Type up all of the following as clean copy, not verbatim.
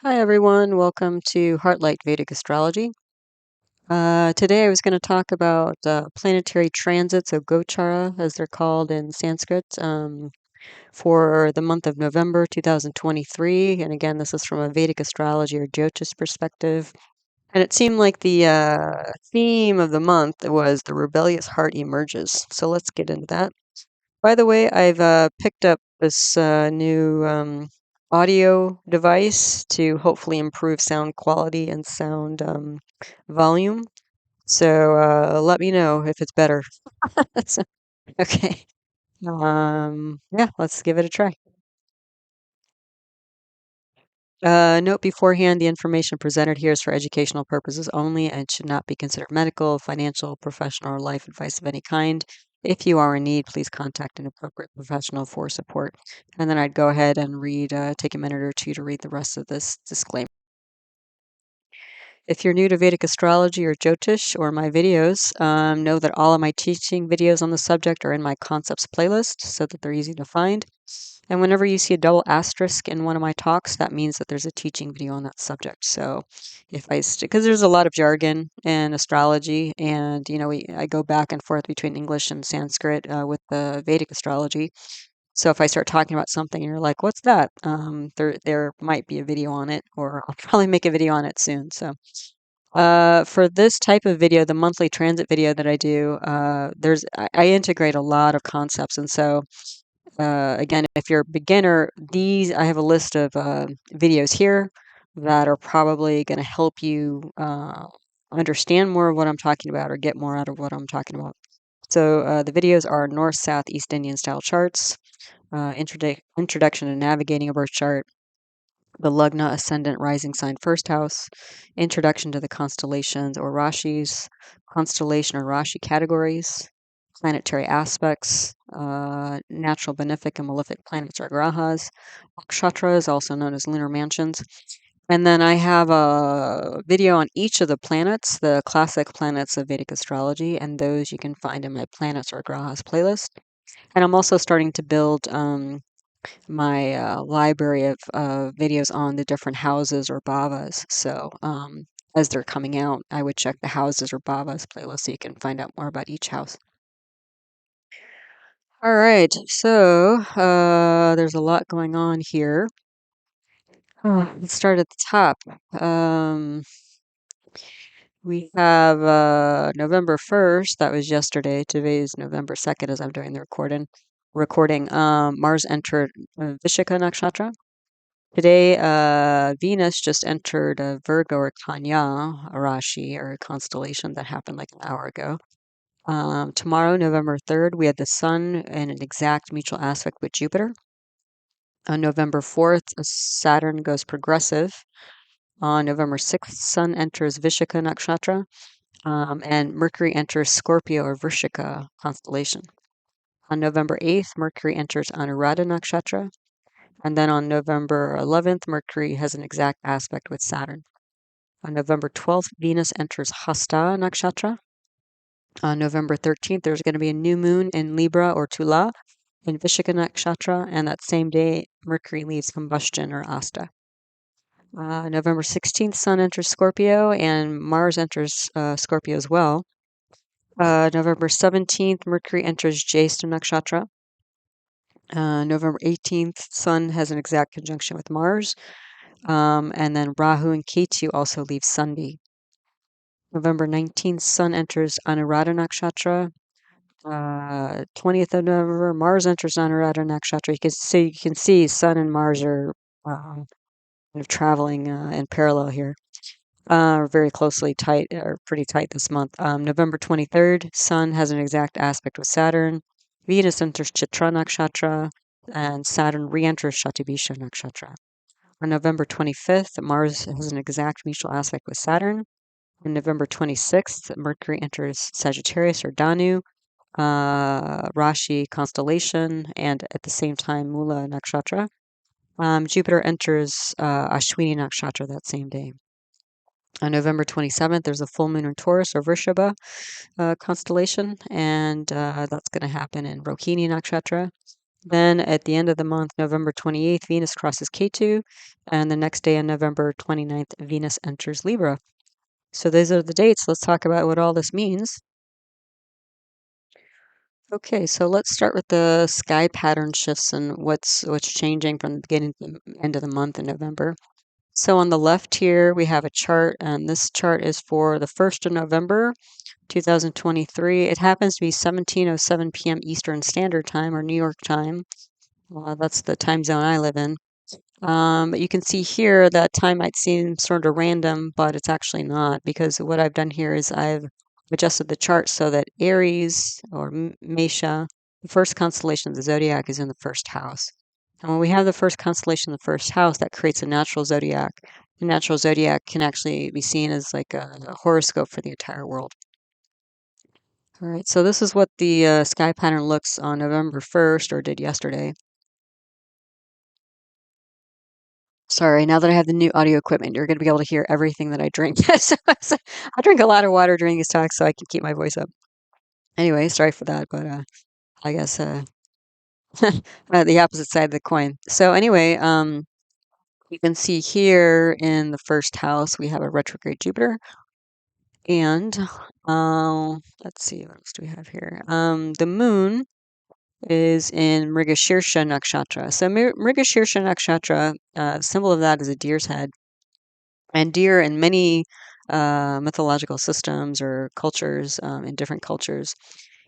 Hi everyone, welcome to Heartlight Vedic Astrology. Today I was going to talk about planetary transits of Gochara, as they're called in Sanskrit, for the month of November 2023. And again, this is from a Vedic astrology or Jyotish perspective. And it seemed like the theme of the month was the rebellious heart emerges. So let's get into that. By the way, I've picked up this new audio device to hopefully improve sound quality and sound volume. So let me know if it's better. So- okay. Yeah, let's give it a try. Note beforehand, the information presented here is for educational purposes only and should not be considered medical, financial, professional, or life advice of any kind. If you are in need, please contact an appropriate professional for support. And then I'd go ahead and take a minute or two to read the rest of this disclaimer. If you're new to Vedic astrology or Jyotish or my videos, know that all of my teaching videos on the subject are in my concepts playlist so that they're easy to find. And whenever you see a double asterisk in one of my talks, that means that there's a teaching video on that subject. So because there's a lot of jargon in astrology, and I go back and forth between English and Sanskrit with the Vedic astrology. So if I start talking about something and you're like, "What's that?" There might be a video on it, or I'll probably make a video on it soon. So for this type of video, the monthly transit video that I do, I integrate a lot of concepts, and so again, if you're a beginner, I have a list of videos here that are probably going to help you understand more of what I'm talking about or get more out of what I'm talking about. So the videos are North, South, East Indian style charts, introduction to navigating a birth chart, the Lugna ascendant rising sign first house, introduction to the constellations or Rashis, constellation or Rashi categories, planetary aspects, natural benefic and malefic planets or grahas, nakshatras, also known as lunar mansions. And then I have a video on each of the planets, the classic planets of Vedic astrology, and those you can find in my planets or grahas playlist. And I'm also starting to build my library of videos on the different houses or bhavas. So as they're coming out, I would check the houses or bhavas playlist so you can find out more about each house. All right, so there's a lot going on here. Let's start at the top. We have November 1st, that was yesterday. Today is November 2nd as I'm doing the recording. Mars entered Vishaka Nakshatra. Today, Venus just entered Virgo or Kanya, a Rashi or a constellation that happened like an hour ago. Tomorrow, November 3rd, we had the Sun in an exact mutual aspect with Jupiter. On November 4th, Saturn goes progressive. On November 6th, Sun enters Vishaka Nakshatra, and Mercury enters Scorpio or Vrishika constellation. On November 8th, Mercury enters Anuradha Nakshatra. And then on November 11th, Mercury has an exact aspect with Saturn. On November 12th, Venus enters Hasta Nakshatra. On November 13th, there's going to be a new moon in Libra or Tula in Vishaka Nakshatra, and that same day, Mercury leaves combustion or asta. November 16th, Sun enters Scorpio, and Mars enters Scorpio as well. November 17th, Mercury enters Jyeshta Nakshatra. November 18th, Sun has an exact conjunction with Mars. And then Rahu and Ketu also leave Sandhi. November 19th, Sun enters Anuradha Nakshatra. 20th of November, Mars enters Anuradha Nakshatra. You can see Sun and Mars are kind of traveling in parallel here. Very closely tight, or pretty tight this month. November 23rd, Sun has an exact aspect with Saturn. Venus enters Chitra Nakshatra, and Saturn re-enters Shatibisha Nakshatra. On November 25th, Mars has an exact mutual aspect with Saturn. On November 26th, Mercury enters Sagittarius or Danu, Rashi constellation, and at the same time, Mula Nakshatra. Jupiter enters Ashwini Nakshatra that same day. On November 27th, there's a full moon in Taurus or Vrishabha constellation, and that's going to happen in Rohini Nakshatra. Then at the end of the month, November 28th, Venus crosses Ketu, and the next day on November 29th, Venus enters Libra. So those are the dates. Let's talk about what all this means. Okay, so let's start with the sky pattern shifts and what's changing from the beginning to the end of the month in November. So on the left here, we have a chart, and this chart is for the 1st of November, 2023. It happens to be 17:07 p.m. Eastern Standard Time or New York time. That's the time zone I live in. But you can see here that time might seem sort of random, but it's actually not, because what I've done here is I've adjusted the chart so that Aries or Mesha, the first constellation of the zodiac, is in the first house. And when we have the first constellation in the first house, that creates a natural zodiac. The natural zodiac can actually be seen as like a horoscope for the entire world. All right, so this is what the sky pattern looks on November 1st, or did yesterday. Sorry, now that I have the new audio equipment, you're going to be able to hear everything that I drink. So I drink a lot of water during these talks so I can keep my voice up. Anyway, sorry for that, but I guess the opposite side of the coin. So anyway, you can see here in the first house we have a retrograde Jupiter, and let's see, what else do we have here? The moon is in Mrigashirsha Nakshatra. So Mrigashirsha Nakshatra, symbol of that is a deer's head. And deer in many mythological systems or cultures, in different cultures,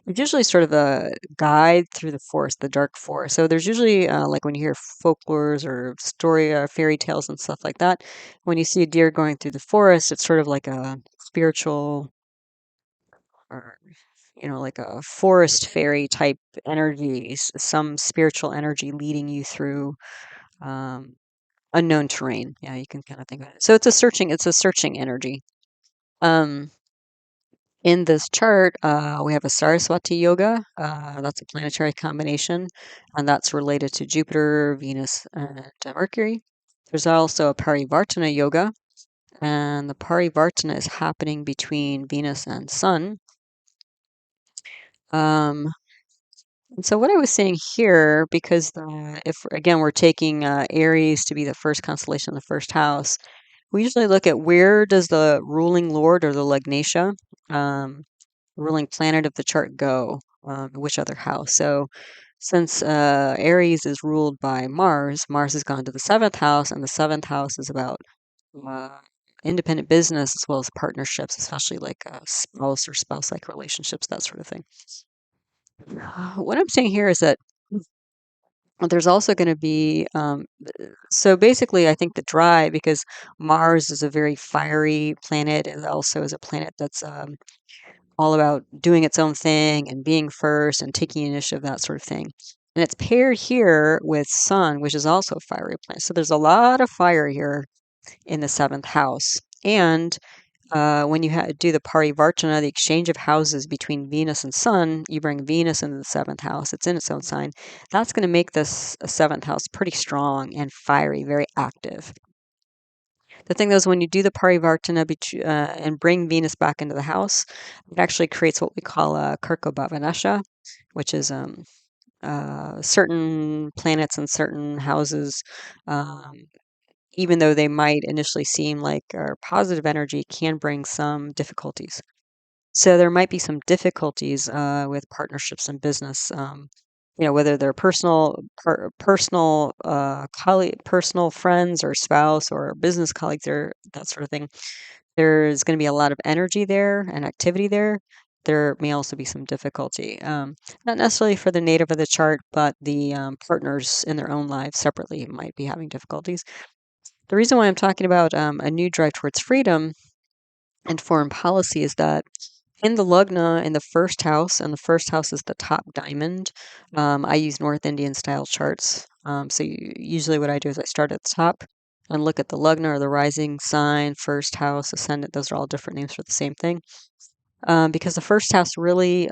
it's usually sort of a guide through the forest, the dark forest. So there's usually, like when you hear folklores or story, fairy tales and stuff like that, when you see a deer going through the forest, it's sort of like a spiritual, or like a forest fairy type energy, some spiritual energy leading you through um, unknown terrain. Yeah, you can kind of think of it. So it's a searching energy. Um, in this chart, we have a Saraswati yoga. That's a planetary combination, and that's related to Jupiter, Venus, and Mercury. There's also a parivartana yoga, and the parivartana is happening between Venus and Sun. Um, and so what I was saying here, because if again we're taking Aries to be the first constellation in the first house, we usually look at where does the ruling lord or the lagnatia, ruling planet of the chart, go, which other house. So since Aries is ruled by Mars, Mars has gone to the seventh house, and the seventh house is about uh, independent business as well as partnerships, especially like spouse or spouse-like relationships, that sort of thing. What I'm saying here is that there's also going to be, so basically, I think the drive, because Mars is a very fiery planet, and also is a planet that's all about doing its own thing and being first and taking initiative, that sort of thing. And it's paired here with Sun, which is also a fiery planet. So there's a lot of fire here in the seventh house. And when you do the parivartana, the exchange of houses between Venus and Sun, you bring Venus into the seventh house. It's in its own sign. That's going to make this seventh house pretty strong and fiery, very active. The thing though is when you do the parivartana and bring Venus back into the house, it actually creates what we call a karko, which is certain planets and certain houses, um, even though they might initially seem like are positive energy, can bring some difficulties. So there might be some difficulties with partnerships and business. Whether they're personal colleague, personal friends, or spouse, or business colleagues, or that sort of thing. There's going to be a lot of energy there and activity there. There may also be some difficulty, not necessarily for the native of the chart, but the partners in their own lives separately might be having difficulties. The reason why I'm talking about a new drive towards freedom and foreign policy is that in the Lugna, in the first house, and the first house is the top diamond. I use North Indian style charts. So usually what I do is I start at the top and look at the Lugna or the rising sign, first house, ascendant. Those are all different names for the same thing. Because the first house really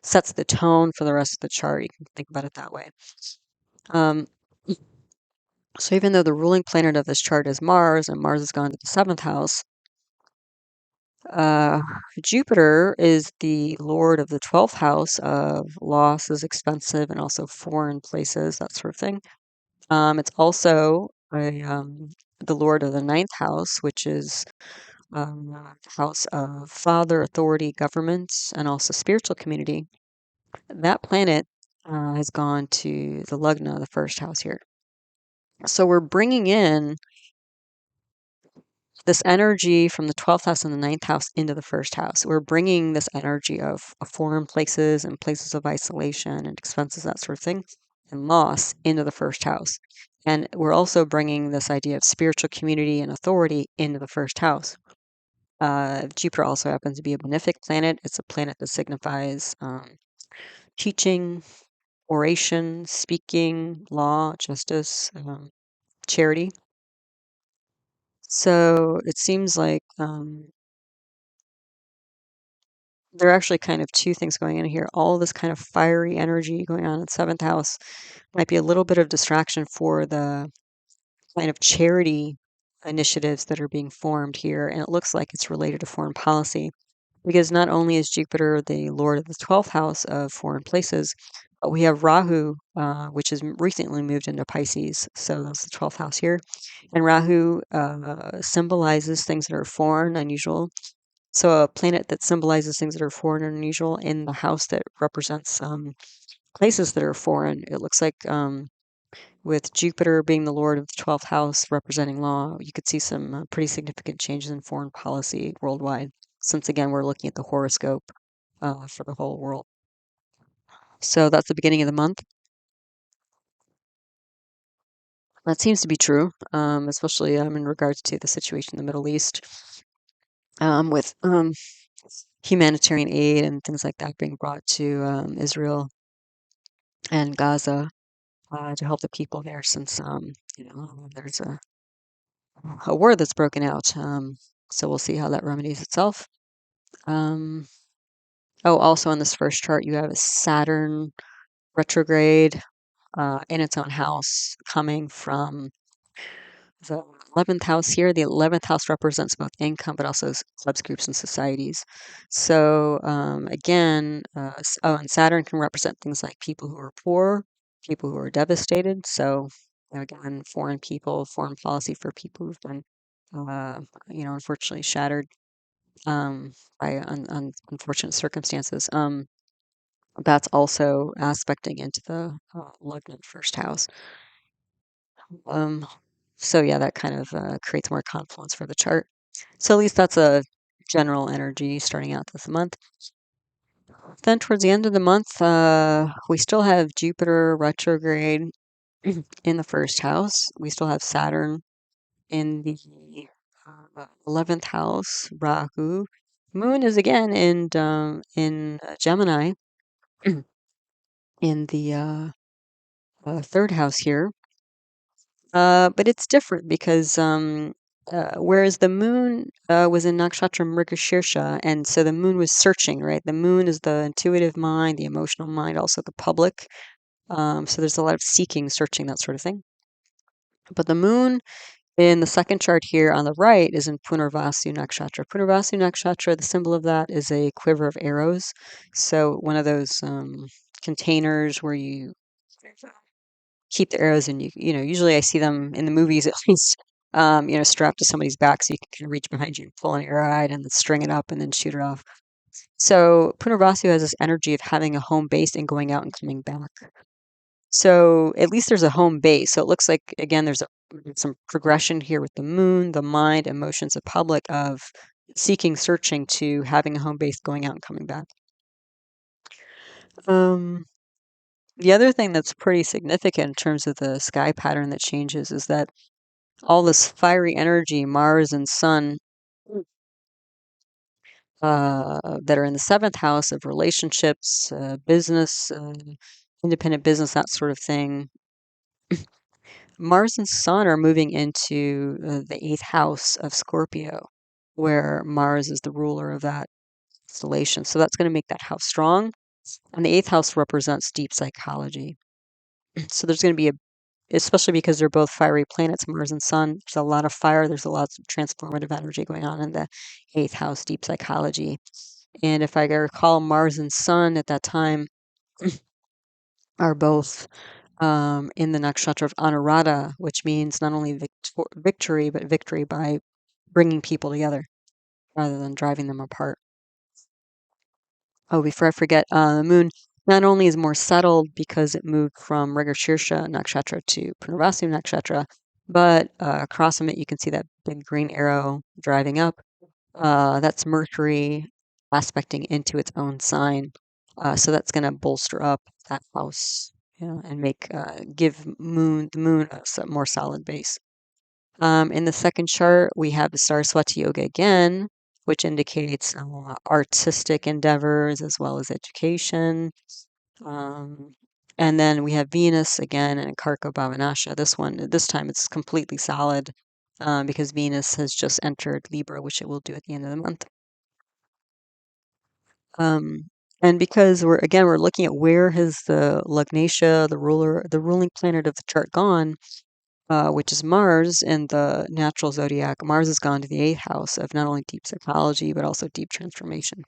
sets the tone for the rest of the chart. You can think about it that way. Um, so even though the ruling planet of this chart is Mars, and Mars has gone to the seventh house, Uh, Jupiter is the lord of the 12th house of losses, expensive, and also foreign places, that sort of thing. It's also the lord of the ninth house, which is the house of father, authority, governments, and also spiritual community. That planet has gone to the Lugna, the first house here. So we're bringing in this energy from the 12th house and the ninth house into the first house. We're bringing this energy of foreign places and places of isolation and expenses, that sort of thing, and loss into the first house. And we're also bringing this idea of spiritual community and authority into the first house. Jupiter also happens to be a benefic planet. It's a planet that signifies teaching, oration, speaking, law, justice, charity. So it seems like there are actually kind of two things going on here. All this kind of fiery energy going on in the seventh house might be a little bit of distraction for the kind of charity initiatives that are being formed here. And it looks like it's related to foreign policy because not only is Jupiter the lord of the 12th house of foreign places, but we have Rahu, which has recently moved into Pisces. So that's the 12th house here. And Rahu symbolizes things that are foreign, unusual. So a planet that symbolizes things that are foreign and unusual in the house that represents places that are foreign. It looks like with Jupiter being the lord of the 12th house representing law, you could see some pretty significant changes in foreign policy worldwide. Since again, we're looking at the horoscope for the whole world. So that's the beginning of the month. That seems to be true, especially in regards to the situation in the Middle East with humanitarian aid and things like that being brought to Israel and Gaza to help the people there, since there's a war that's broken out. So we'll see how that remedies itself. Um, oh, also on this first chart, you have a Saturn retrograde in its own house coming from the 11th house here. The 11th house represents both income but also clubs, groups, and societies. So again, and Saturn can represent things like people who are poor, people who are devastated. So again, foreign people, foreign policy for people who've been, unfortunately shattered by unfortunate circumstances. That's also aspecting into the Lugna first house. Um, so yeah, that kind of creates more confluence for the chart. So at least that's a general energy starting out this month. Then towards the end of the month, we still have Jupiter retrograde in the first house. We still have Saturn in the 11th house, Rahu. Moon is again in Gemini in the third house here. But it's different because whereas the moon was in Nakshatra Mrigashirsha, and so the moon was searching, right? The moon is the intuitive mind, the emotional mind, also the public. So there's a lot of seeking, searching, that sort of thing. But the moon in the second chart here on the right is in Punarvasu Nakshatra. Punarvasu Nakshatra, the symbol of that is a quiver of arrows. So one of those containers where you keep the arrows, and usually I see them in the movies at least, strapped to somebody's back so you can kind of reach behind you, pull an arrow out, and then string it up and then shoot it off. So Punarvasu has this energy of having a home base and going out and coming back. So at least there's a home base. So it looks like, again, there's some progression here with the moon, the mind, emotions, the public, of seeking, searching, to having a home base, going out and coming back. The other thing that's pretty significant in terms of the sky pattern that changes is that all this fiery energy, Mars and Sun, that are in the seventh house of relationships, business, independent business, that sort of thing. Mars and Sun are moving into the eighth house of Scorpio, where Mars is the ruler of that constellation. So that's going to make that house strong. And the eighth house represents deep psychology. So there's going to be especially because they're both fiery planets, Mars and Sun. There's a lot of fire. There's a lot of transformative energy going on in the eighth house, deep psychology. And if I recall, Mars and Sun at that time are both in the nakshatra of Anuradha, which means not only victory, but victory by bringing people together rather than driving them apart. Oh, before I forget, the moon not only is more settled because it moved from Mrigashirsha nakshatra to Punarvasu nakshatra, but across from it you can see that big green arrow driving up. That's Mercury aspecting into its own sign. So that's going to bolster up that house, and make give the moon a more solid base. In the second chart, we have the Saraswati Yoga again, which indicates artistic endeavors as well as education. Um, and then we have Venus again in Karako Bhavanasha. This time it's completely solid because Venus has just entered Libra, which it will do at the end of the month. Um, and because we're looking at where has the Lugnatia, the ruling planet of the chart gone, which is Mars in the natural zodiac. Mars has gone to the eighth house of not only deep psychology, but also deep transformation.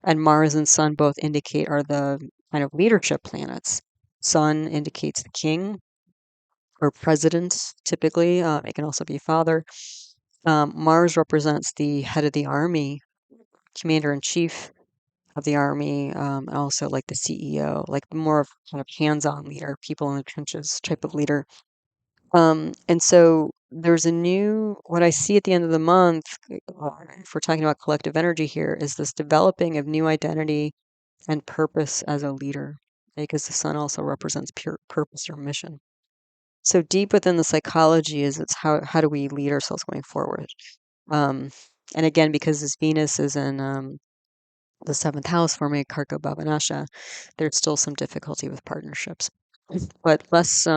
And Mars and Sun both are the kind of leadership planets. Sun indicates the king or president, typically. It can also be father. Mars represents the head of the army, commander in chief of the army, and also like the CEO, like more of kind of hands-on leader, people in the trenches type of leader. And so there's what I see at the end of the month, if we're talking about collective energy here, is this developing of new identity and purpose as a leader, because the sun also represents pure purpose or mission. So deep within the psychology it's how do we lead ourselves going forward? Um, and again, because this Venus is in the seventh house forming a Karka Bhavanasha, there's still some difficulty with partnerships, but less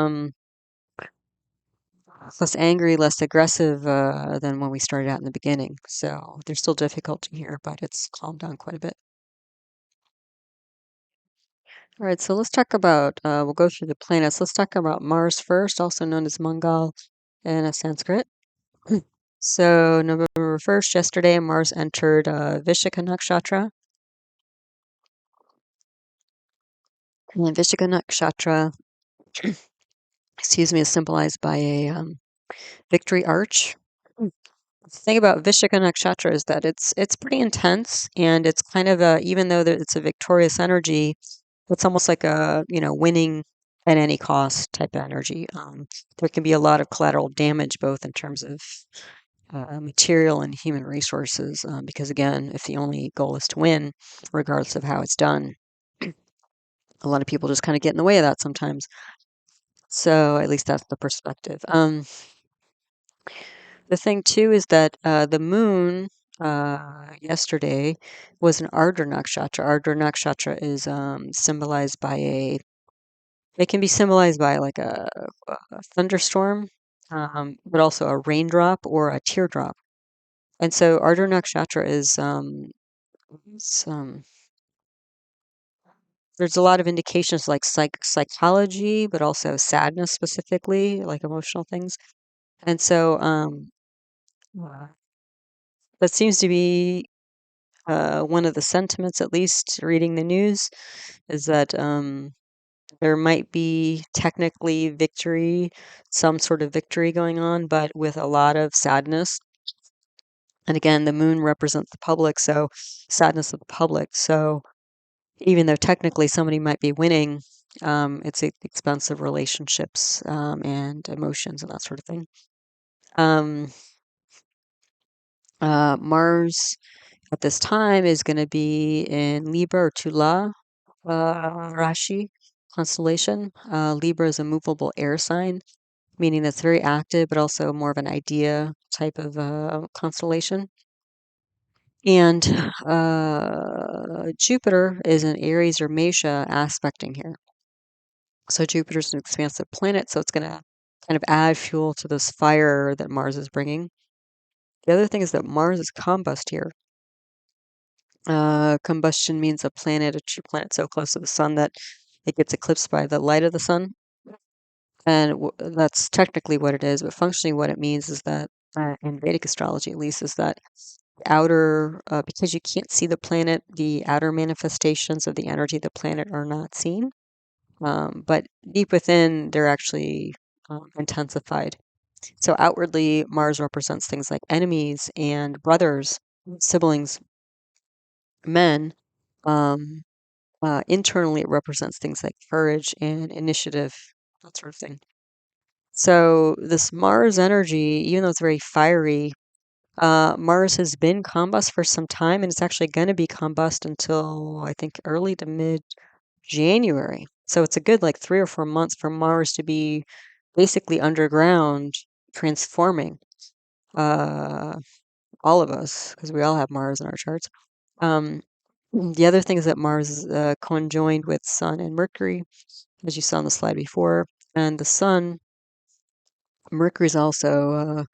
angry, less aggressive than when we started out in the beginning. So there's still difficulty here, but it's calmed down quite a bit. All right, so let's talk about, we'll go through the planets. Let's talk about Mars first, also known as Mangal in Sanskrit. So November 1st, yesterday, Mars entered Vishaka Nakshatra. And Vishaka Nakshatra, excuse me, is symbolized by a victory arch. The thing about Vishaka Nakshatra is that it's pretty intense, and it's kind of even though it's a victorious energy, it's almost like a winning at any cost type of energy. There can be a lot of collateral damage, both in terms of material and human resources, because again, if the only goal is to win, regardless of how it's done, a lot of people just kind of get in the way of that sometimes. So at least that's the perspective. The thing too is that the moon yesterday was an Ardra nakshatra. Ardra nakshatra is symbolized by it can be symbolized by like a thunderstorm, but also a raindrop or a teardrop. And so Ardra nakshatra is there's a lot of indications like psychology, but also sadness specifically, like emotional things. And so uh, that seems to be one of the sentiments, at least reading the news, is that there might be technically victory, some sort of victory going on, but with a lot of sadness. And again, the moon represents the public, so sadness of the public. So even though technically somebody might be winning, it's at the expense of relationships and emotions and that sort of thing. Um, Mars at this time is going to be in Libra or Tula Rashi constellation. Libra is a movable air sign, meaning that's very active, but also more of an idea type of constellation. And Jupiter is in Aries or Mesha aspecting here. So Jupiter's an expansive planet, so it's going to kind of add fuel to this fire that Mars is bringing. The other thing is that Mars is combust here. Combustion means a planet, a true planet so close to the sun that it gets eclipsed by the light of the sun. And that's technically what it is, but functionally what it means is that, in Vedic astrology at least, is that outer, because you can't see the planet, the outer manifestations of the energy of the planet are not seen. But deep within, they're actually intensified. So outwardly, Mars represents things like enemies and brothers, siblings, men. Um, Internally, it represents things like courage and initiative, that sort of thing. So this Mars energy, even though it's very fiery, Mars has been combust for some time, and it's actually going to be combust until I think early to mid January. So it's a good like 3 or 4 months for Mars to be basically underground, transforming uh, all of us, because we all have Mars in our charts. Um, the other thing is that Mars is conjoined with Sun and Mercury, as you saw on the slide before, and the Sun, Mercury is also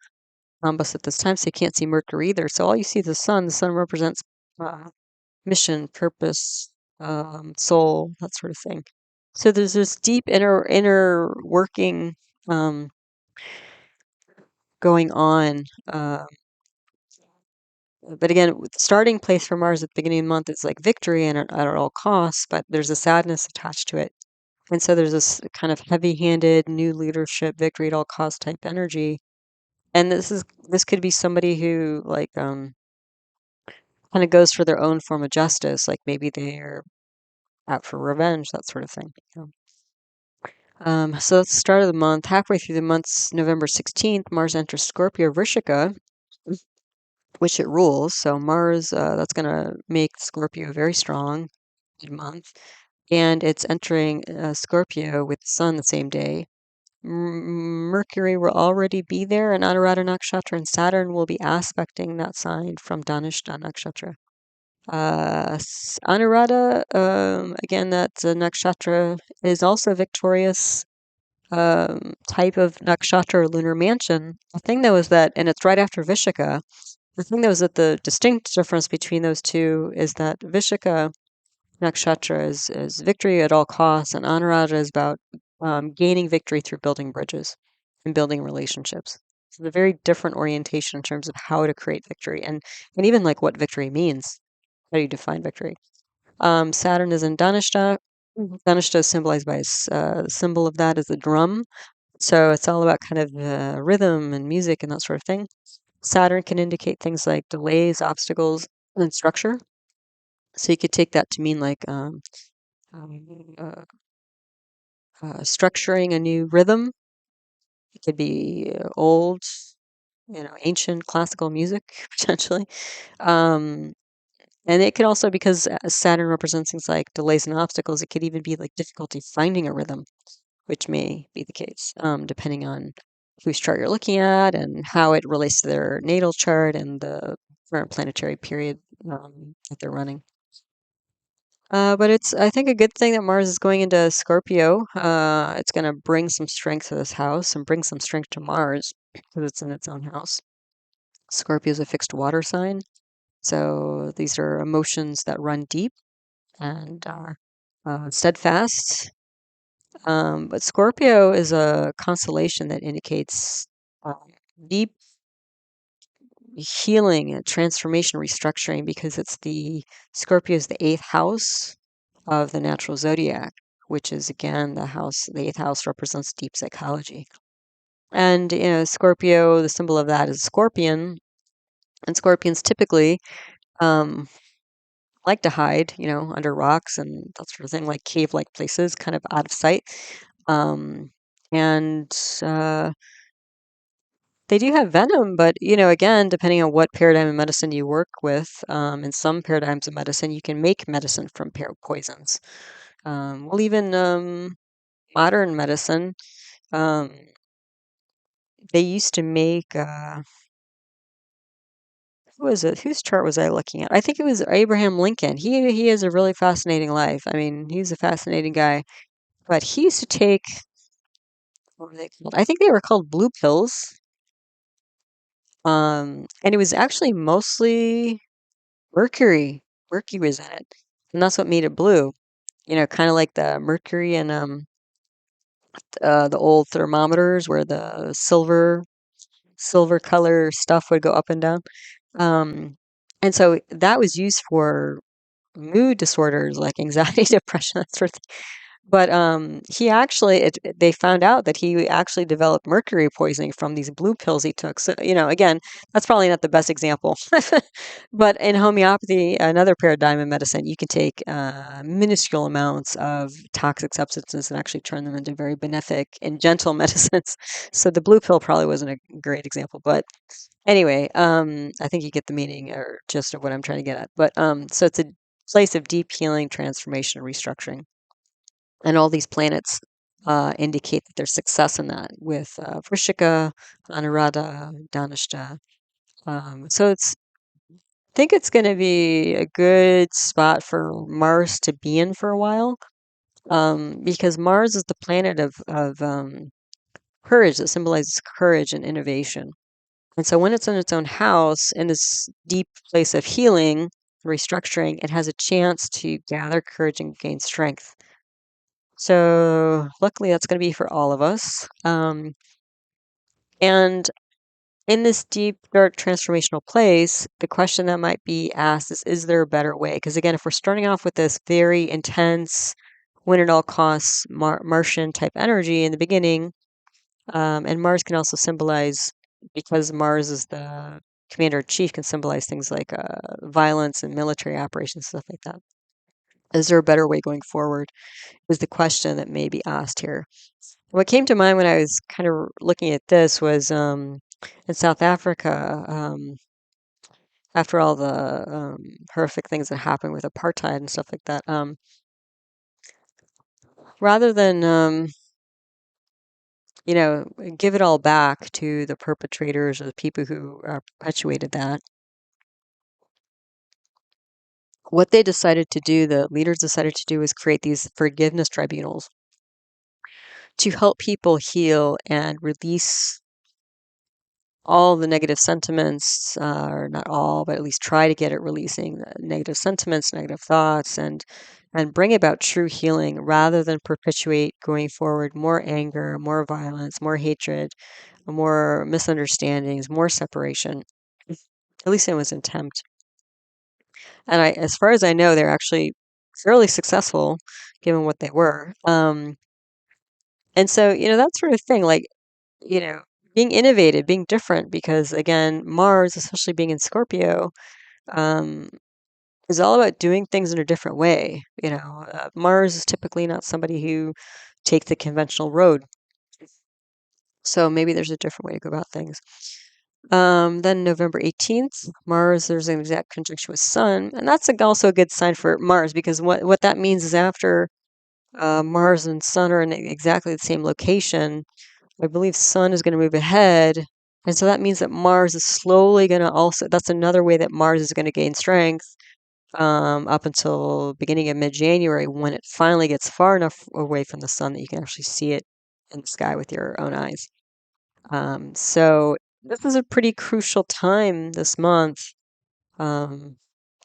combust at this time, so you can't see Mercury either. So all you see is the Sun. The Sun represents uh, mission, purpose, soul, that sort of thing. So there's this deep inner working um, going on. But again, the starting place for Mars at the beginning of the month is like victory and at all costs, but there's a sadness attached to it. And so there's this kind of heavy-handed new leadership, victory at all costs type energy. And this could be somebody who like kind of goes for their own form of justice, like maybe they're out for revenge, that sort of thing. So that's the start of the month. Halfway through the month's November 16th, Mars enters Scorpio Vrishika, which it rules. So Mars, that's going to make Scorpio very strong month. And it's entering Scorpio with the Sun the same day. Mercury will already be there in Anuradha Nakshatra, and Saturn will be aspecting that sign from Dhanishta Nakshatra. Anuradha, again, that's a nakshatra, is also victorious type of nakshatra or lunar mansion. The thing though is that, and it's right after Vishaka, the thing though is that the distinct difference between those two is that Vishaka nakshatra is victory at all costs, and Anuradha is about gaining victory through building bridges and building relationships. So it's a very different orientation in terms of how to create victory and even like what victory means. How do you define victory? Saturn is in Dhanishta. Dhanishta is symbolized by the symbol of that is the drum. So it's all about kind of rhythm and music and that sort of thing. Saturn can indicate things like delays, obstacles, and structure. So you could take that to mean like um, uh, structuring a new rhythm. It could be old, ancient classical music potentially. Um, and it could also, because Saturn represents things like delays and obstacles, it could even be like difficulty finding a rhythm, which may be the case, depending on whose chart you're looking at and how it relates to their natal chart and the current planetary period that they're running. But it's, I think, a good thing that Mars is going into Scorpio. It's going to bring some strength to this house and bring some strength to Mars because it's in its own house. Scorpio is a fixed water sign. So these are emotions that run deep and are steadfast. But Scorpio is a constellation that indicates deep healing and transformation, restructuring, because it's Scorpio is the eighth house of the natural zodiac, which is again the eighth house represents deep psychology. And Scorpio, the symbol of that is scorpion, and scorpions typically um, like to hide, under rocks and that sort of thing, like cave-like places, kind of out of sight. Um, and they do have venom, but again, depending on what paradigm of medicine you work with, in some paradigms of medicine, you can make medicine from poisons. Well, even modern medicine, um, they used to make. Who was it? Whose chart was I looking at? I think it was Abraham Lincoln. He has a really fascinating life. I mean, he's a fascinating guy. But he used to take, what were they called? I think they were called blue pills. And it was actually mostly mercury. Mercury was in it, and that's what made it blue. Kind of like the mercury and the old thermometers where the silver color stuff would go up and down. Um, and so that was used for mood disorders like anxiety, depression, that sort of thing. But he actually, they found out that he actually developed mercury poisoning from these blue pills he took. So, again, that's probably not the best example. But in homeopathy, another paradigm in medicine, you can take minuscule amounts of toxic substances and actually turn them into very benefic and gentle medicines. So the blue pill probably wasn't a great example, but anyway, I think you get the meaning or gist of what I'm trying to get at. But so it's a place of deep healing, transformation, and restructuring. And all these planets indicate that there's success in that with Vrishika, Anuradha, Dhanishta. So I think it's going to be a good spot for Mars to be in for a while, because Mars is the planet of courage that symbolizes courage and innovation. And so when it's in its own house, in this deep place of healing, restructuring, it has a chance to gather courage and gain strength. So luckily, that's going to be for all of us. And in this deep, dark, transformational place, the question that might be asked is there a better way? Because again, if we're starting off with this very intense, win at all costs, Martian type energy in the beginning, and Mars can also symbolize, because Mars is the commander in chief, can symbolize things like violence and military operations, stuff like that. Is there a better way going forward? Is the question that may be asked here. What came to mind when I was kind of looking at this was in South Africa, after all the horrific things that happened with apartheid and stuff like that, rather than give it all back to the perpetrators or the people who perpetuated that, what they decided to do, the leaders decided to do, is create these forgiveness tribunals to help people heal and release all the negative sentiments, or not all, but at least try to get it releasing the negative sentiments, negative thoughts, and bring about true healing rather than perpetuate going forward more anger, more violence, more hatred, more misunderstandings, more separation. At least it was an attempt. And as far as I know, they're actually fairly successful given what they were. And so, that sort of thing, like, you know, being innovative, being different, because again, Mars, especially being in Scorpio, um, is all about doing things in a different way. Mars is typically not somebody who takes the conventional road. So maybe there's a different way to go about things. Then November 18th, Mars, there's an exact conjunction with Sun, and that's also a good sign for Mars, because what that means is after Mars and Sun are in exactly the same location, I believe Sun is going to move ahead. And so that means that Mars is slowly going to also, that's another way that Mars is going to gain strength up until beginning of mid-January, when it finally gets far enough away from the sun that you can actually see it in the sky with your own eyes. So this is a pretty crucial time this month um,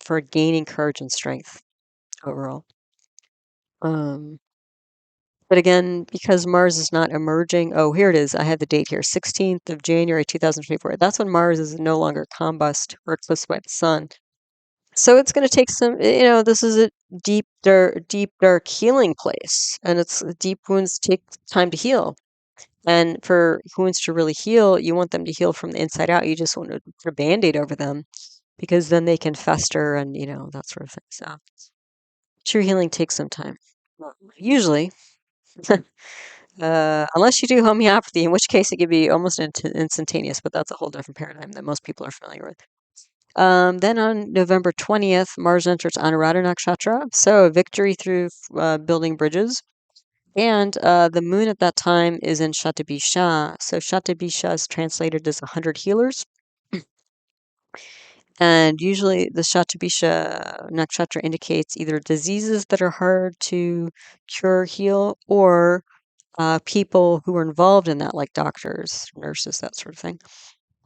for gaining courage and strength overall. Um, But again, because Mars is not emerging, oh, here it is. I have the date here, 16th of January, 2024. That's when Mars is no longer combust or eclipsed by the sun. So it's going to take some, this is a deep, dark healing place. And it's deep wounds take time to heal. And for wounds to really heal, you want them to heal from the inside out. You just want to put a band-aid over them, because then they can fester and, that sort of thing. So true healing takes some time. Usually. Unless you do homeopathy, in which case it could be almost instantaneous, but that's a whole different paradigm that most people are familiar with. Then on November 20th, Mars enters Anuradha Nakshatra, so victory through building bridges. And the moon at that time is in Shatabisha, so Shatabisha is translated as 100 healers. And usually the Shatabisha Nakshatra indicates either diseases that are hard to cure, heal, or people who are involved in that, like doctors, nurses, that sort of thing.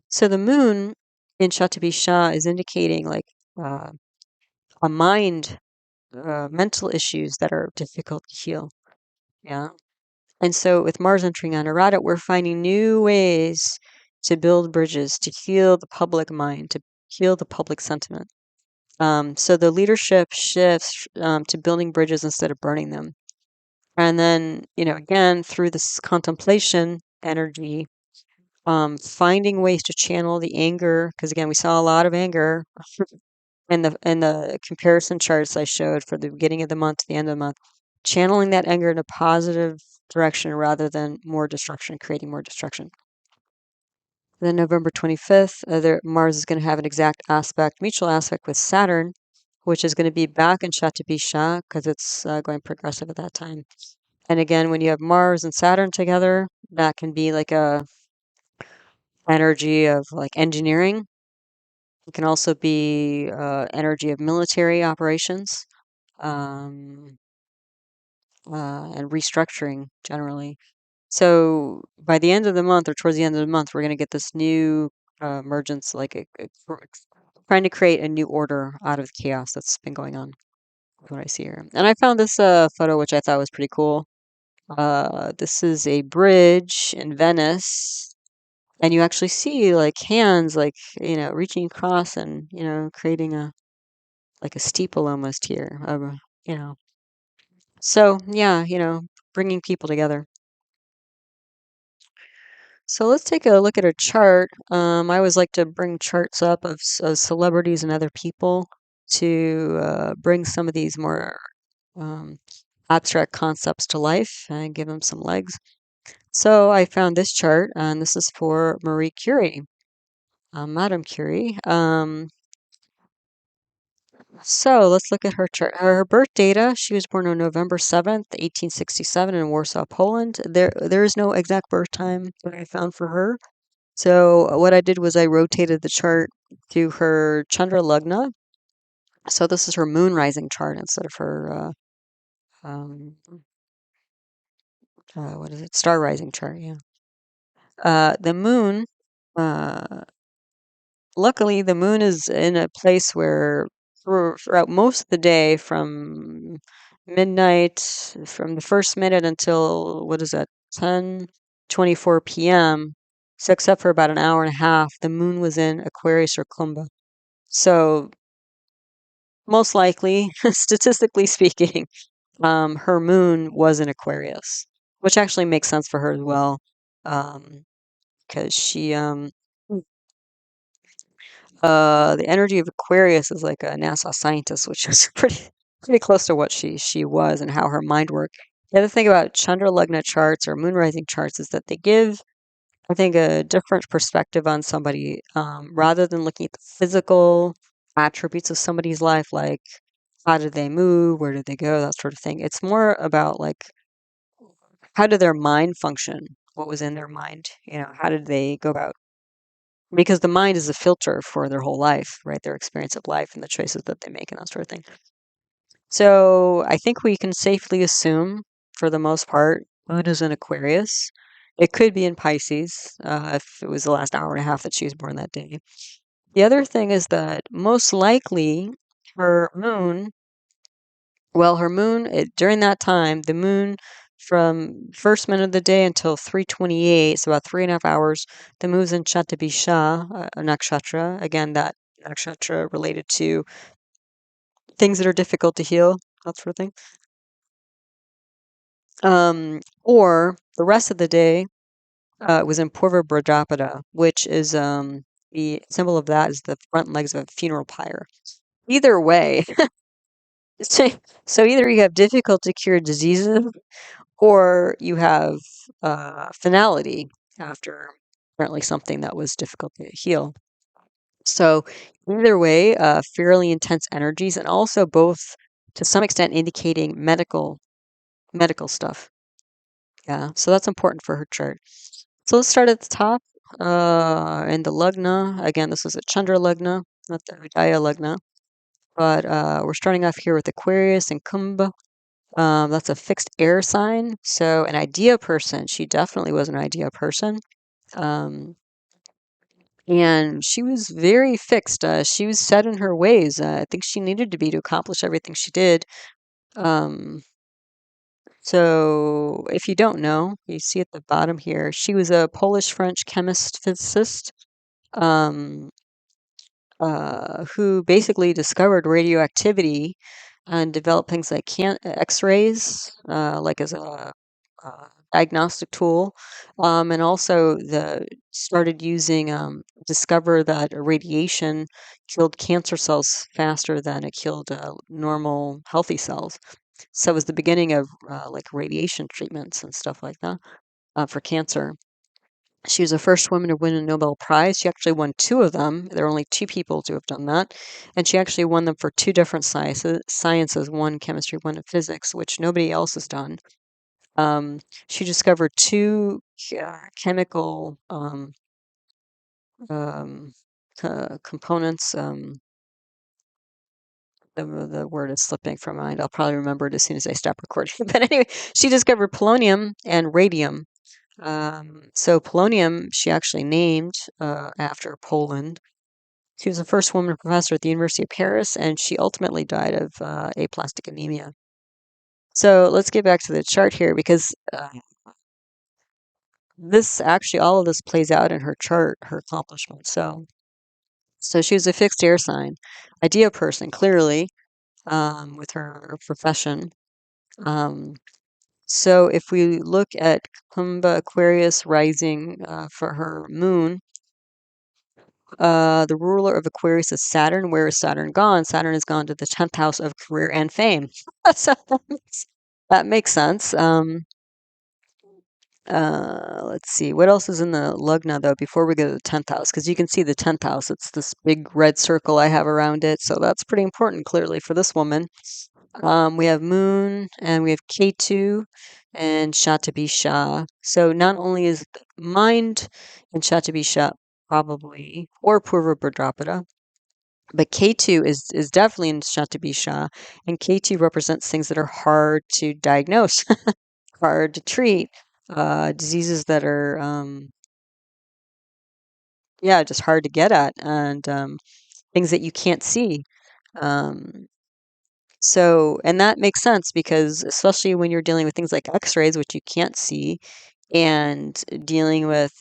So the moon in Shatabisha is indicating like uh, a mental issues that are difficult to heal. Yeah. And so with Mars entering Anuradha, we're finding new ways to build bridges, to heal the public mind, to heal the public sentiment. So the leadership shifts to building bridges instead of burning them. And then, again, through this contemplation energy, finding ways to channel the anger, because again, we saw a lot of anger in the comparison charts I showed for the beginning of the month to the end of the month, channeling that anger in a positive direction rather than more destruction, creating more destruction. Then November 25th, Mars is going to have an exact aspect, mutual aspect with Saturn, which is going to be back in Shatabisha because it's going progressive at that time. And again, when you have Mars and Saturn together, that can be like a energy of like engineering. It can also be energy of military operations um, and restructuring generally. So by the end of the month or towards the end of the month, we're going to get this new emergence, like trying to create a new order out of the chaos that's been going on. That's what I see here. And I found this photo, which I thought was pretty cool. This is a bridge in Venice, and you actually see like hands, like, reaching across and, creating like a steeple almost here. You know, so yeah, bringing people together. So let's take a look at a chart. I always like to bring charts up of celebrities and other people to bring some of these more um, abstract concepts to life and give them some legs. So I found this chart, and this is for Marie Curie, Madame Curie. So let's look at her chart. Her birth data, she was born on November 7th, 1867 in Warsaw, Poland. There is no exact birth time that I found for her. So what I did was I rotated the chart to her Chandra Lagna. So this is her moon rising chart instead of her what is it? Star rising chart, yeah. The moon, uh, luckily, the moon is in a place where throughout most of the day, from midnight, from the first minute until, what is that, 10:24 p.m., so except for about an hour and a half, the moon was in Aquarius or Kumbh. So most likely, statistically speaking, her moon was in Aquarius, which actually makes sense for her as well, because she the energy of Aquarius is like a NASA scientist, which is pretty close to what she was and how her mind worked. The other thing about Chandra Lagna charts or moon rising charts is that they give, I think, a different perspective on somebody, rather than looking at the physical attributes of somebody's life, like how did they move, where did they go, that sort of thing. It's more about like how did their mind function, what was in their mind, how did they go about, because the mind is a filter for their whole life, right? Their experience of life and the choices that they make and that sort of thing. So I think we can safely assume, for the most part, Moon is in Aquarius. It could be in Pisces, if it was the last hour and a half that she was born that day. The other thing is that most likely her moon, well, her moon, during that time, the moon from first minute of the day until 3:28, so about 3.5 hours, the moon's in Shatabisha, a nakshatra. Again, that nakshatra related to things that are difficult to heal, that sort of thing. Or the rest of the day was in Purva Brajapada, which is the symbol of that is the front legs of a funeral pyre. Either way, so so either you have difficult to cure diseases or you have finality after apparently something that was difficult to heal. So either way, fairly intense energies, and also both to some extent indicating medical stuff. Yeah, so that's important for her chart. So let's start at the top. In the Lagna, again, this is a Chandra Lagna, not the Udaya Lagna, but we're starting off here with Aquarius and Kumbh. That's a fixed air sign. So an idea person, she definitely was an idea person. Um, and she was very fixed. She was set in her ways. I think she needed to be to accomplish everything she did. Um, So, if you don't know, you see at the bottom here, she was a Polish-French chemist physicist um, who basically discovered radioactivity and developed things like X-rays, like as a diagnostic tool, and also the started using discover that radiation killed cancer cells faster than it killed normal healthy cells. So it was the beginning of like radiation treatments and stuff like that for cancer. She was the first woman to win a Nobel Prize. She actually won two of them. There are only two people to have done that. And she actually won them for two different sciences, one chemistry, one physics, which nobody else has done. Um, she discovered two chemical um, components. The word is slipping from my mind. I'll probably remember it as soon as I stop recording. But anyway, she discovered polonium and radium. So polonium, she actually named after Poland. She was the first woman professor at the University of Paris, and she ultimately died of aplastic anemia. So let's get back to the chart here because this actually, all of this plays out in her chart, her accomplishments. So she was a fixed air sign, idea person, clearly, with her profession. Um, so if we look at Kumbha Aquarius rising for her moon, the ruler of Aquarius is Saturn. Where is Saturn gone? Saturn has gone to the 10th house of career and fame. So that makes sense. Let's see. What else is in the Lugna, though, before we go to the 10th house? Because you can see the 10th house. It's this big red circle I have around it. So that's pretty important, clearly, for this woman. We have Moon and we have Ketu and Shatabisha. So not only is mind in Shatabisha probably, or Purva Bhadrapada, but K2 is definitely in Shatabisha, and K2 represents things that are hard to diagnose, hard to treat, diseases that are, yeah, just hard to get at, and things that you can't see. Um, and that makes sense because, especially when you're dealing with things like X-rays, which you can't see, and dealing with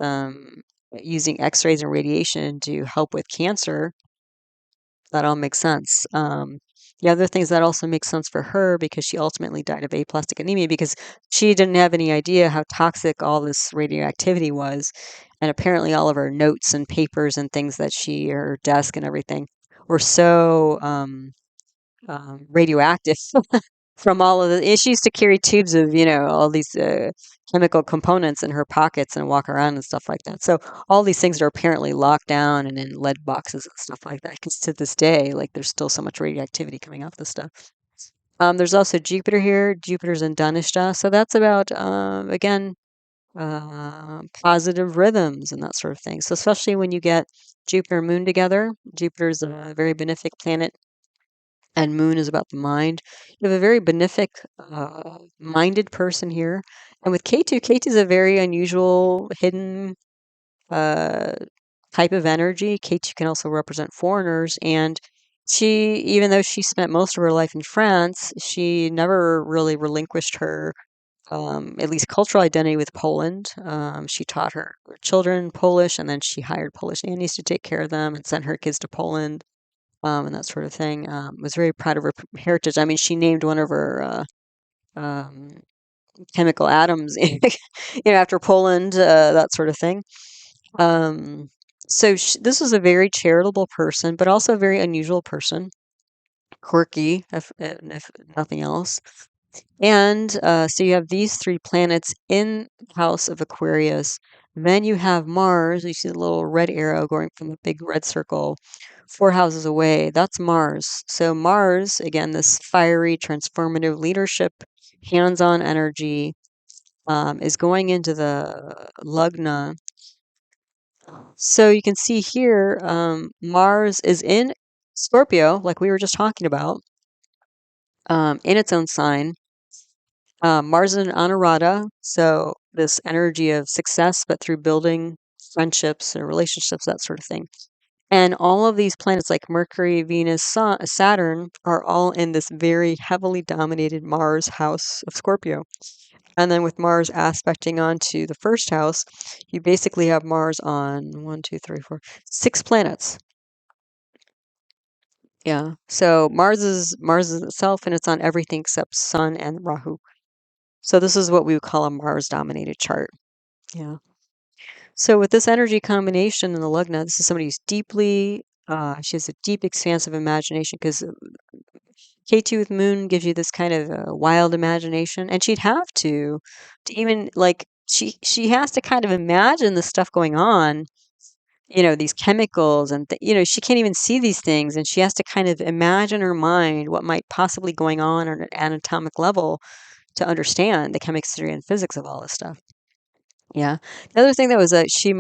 using X-rays and radiation to help with cancer, that all makes sense. The other things that also make sense for her because she ultimately died of aplastic anemia because she didn't have any idea how toxic all this radioactivity was. And apparently all of her notes and papers and things that her desk and everything were so radioactive from all of she used to carry tubes of, all these chemical components in her pockets and walk around and stuff like that. So all these things are apparently locked down and in lead boxes and stuff like that. Because to this day, like there's still so much radioactivity coming off this stuff. There's also Jupiter here. Jupiter's in Dhanishta. So that's about, again, positive rhythms and that sort of thing. So especially when you get Jupiter and Moon together, Jupiter's a very benefic planet and Moon is about the mind. You have a very benefic, minded person here. And with K2, K2 is a very unusual, hidden uh, type of energy. K2 can also represent foreigners. And even though she spent most of her life in France, she never really relinquished her, at least cultural identity with Poland. She taught her children Polish, and then she hired Polish nannies to take care of them and sent her kids to Poland and that sort of thing. Was very proud of her heritage. I mean, she named one of her um, chemical atoms, after Poland, that sort of thing. Um, this was a very charitable person, but also a very unusual person, quirky, if nothing else. And so you have these three planets in the house of Aquarius. Then you have Mars. You see the little red arrow going from the big red circle 4 houses away. That's Mars. So Mars, again, this fiery, transformative leadership, hands-on energy, is going into the Lugna. So you can see here, Mars is in Scorpio, like we were just talking about, in its own sign. Mars in Anurata, so this energy of success, but through building friendships and relationships, that sort of thing. And all of these planets like Mercury, Venus, Saturn are all in this very heavily dominated Mars house of Scorpio. And then with Mars aspecting onto the first house, you basically have Mars on 6 planets. Yeah. So Mars is itself, and it's on everything except Sun and Rahu. So this is what we would call a Mars dominated chart. Yeah. So with this energy combination in the Lugna, this is somebody who's she has a deep, expansive imagination because K2 with Moon gives you this kind of wild imagination, and she'd have to even like she has to kind of imagine the stuff going on, these chemicals and she can't even see these things, and she has to kind of imagine her mind what might possibly going on an anatomic level to understand the chemistry and physics of all this stuff. Yeah. The other thing that was that she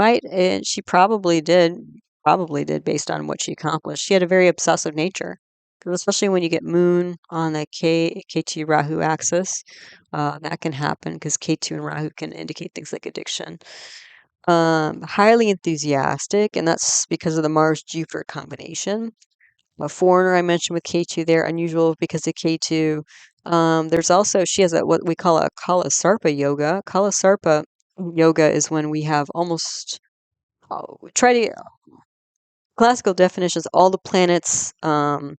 probably did based on what she accomplished. She had a very obsessive nature. 'Cause especially when you get Moon on the K2 Rahu axis, that can happen because K2 and Rahu can indicate things like addiction. Highly enthusiastic, and that's because of the Mars Jupiter combination. A foreigner I mentioned with K2 there, unusual because of K2. There's also, she has what we call a Kala Sarpa yoga. Kala Sarpa yoga is when we have almost, try to, classical definitions, all the planets are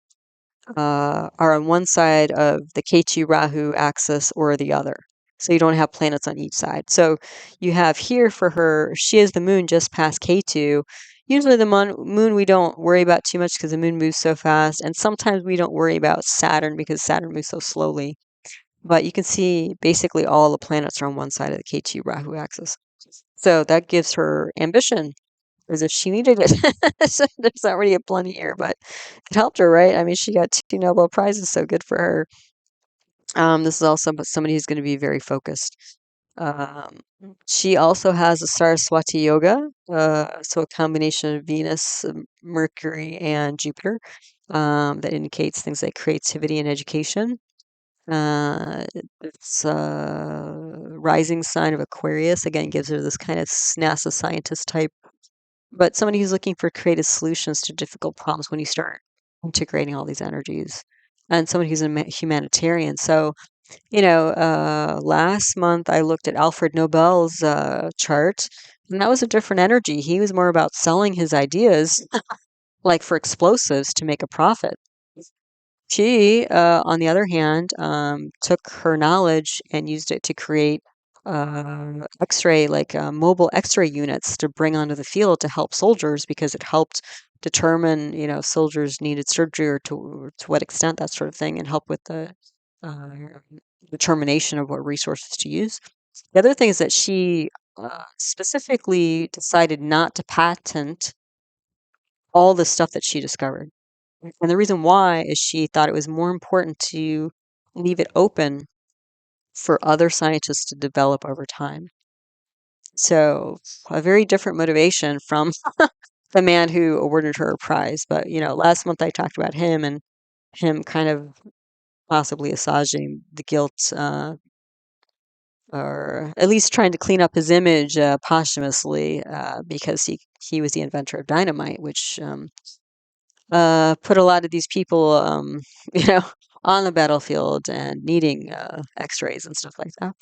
on one side of the K2 Rahu axis or the other. So you don't have planets on each side. So you have here for her, she has the moon just past K2. Usually the moon we don't worry about too much because the moon moves so fast. And sometimes we don't worry about Saturn because Saturn moves so slowly. But you can see basically all the planets are on one side of the K2 Rahu axis. So that gives her ambition as if she needed it. So there's already a plenty here, but it helped her, right? I mean, she got 2 Nobel Prizes, so good for her. This is also somebody who's going to be very focused. Um, she also has a Saraswati yoga, so a combination of Venus, Mercury, and Jupiter, that indicates things like creativity and education. Uh, it's a rising sign of Aquarius. Again, gives her this kind of NASA scientist type, but somebody who's looking for creative solutions to difficult problems when you start integrating all these energies, and somebody who's a humanitarian. So, last month I looked at Alfred Nobel's chart, and that was a different energy. He was more about selling his ideas, like for explosives, to make a profit. She, on the other hand, took her knowledge and used it to create X-ray, like mobile X-ray units to bring onto the field to help soldiers because it helped determine, soldiers needed surgery or to what extent, that sort of thing, and help with the uh, determination of what resources to use. The other thing is that she specifically decided not to patent all the stuff that she discovered. And the reason why is she thought it was more important to leave it open for other scientists to develop over time. So, a very different motivation from the man who awarded her a prize. But, last month I talked about him and him kind of possibly assuaging the guilt, or at least trying to clean up his image posthumously, because he was the inventor of dynamite, which put a lot of these people, you know, on the battlefield and needing X-rays and stuff like that.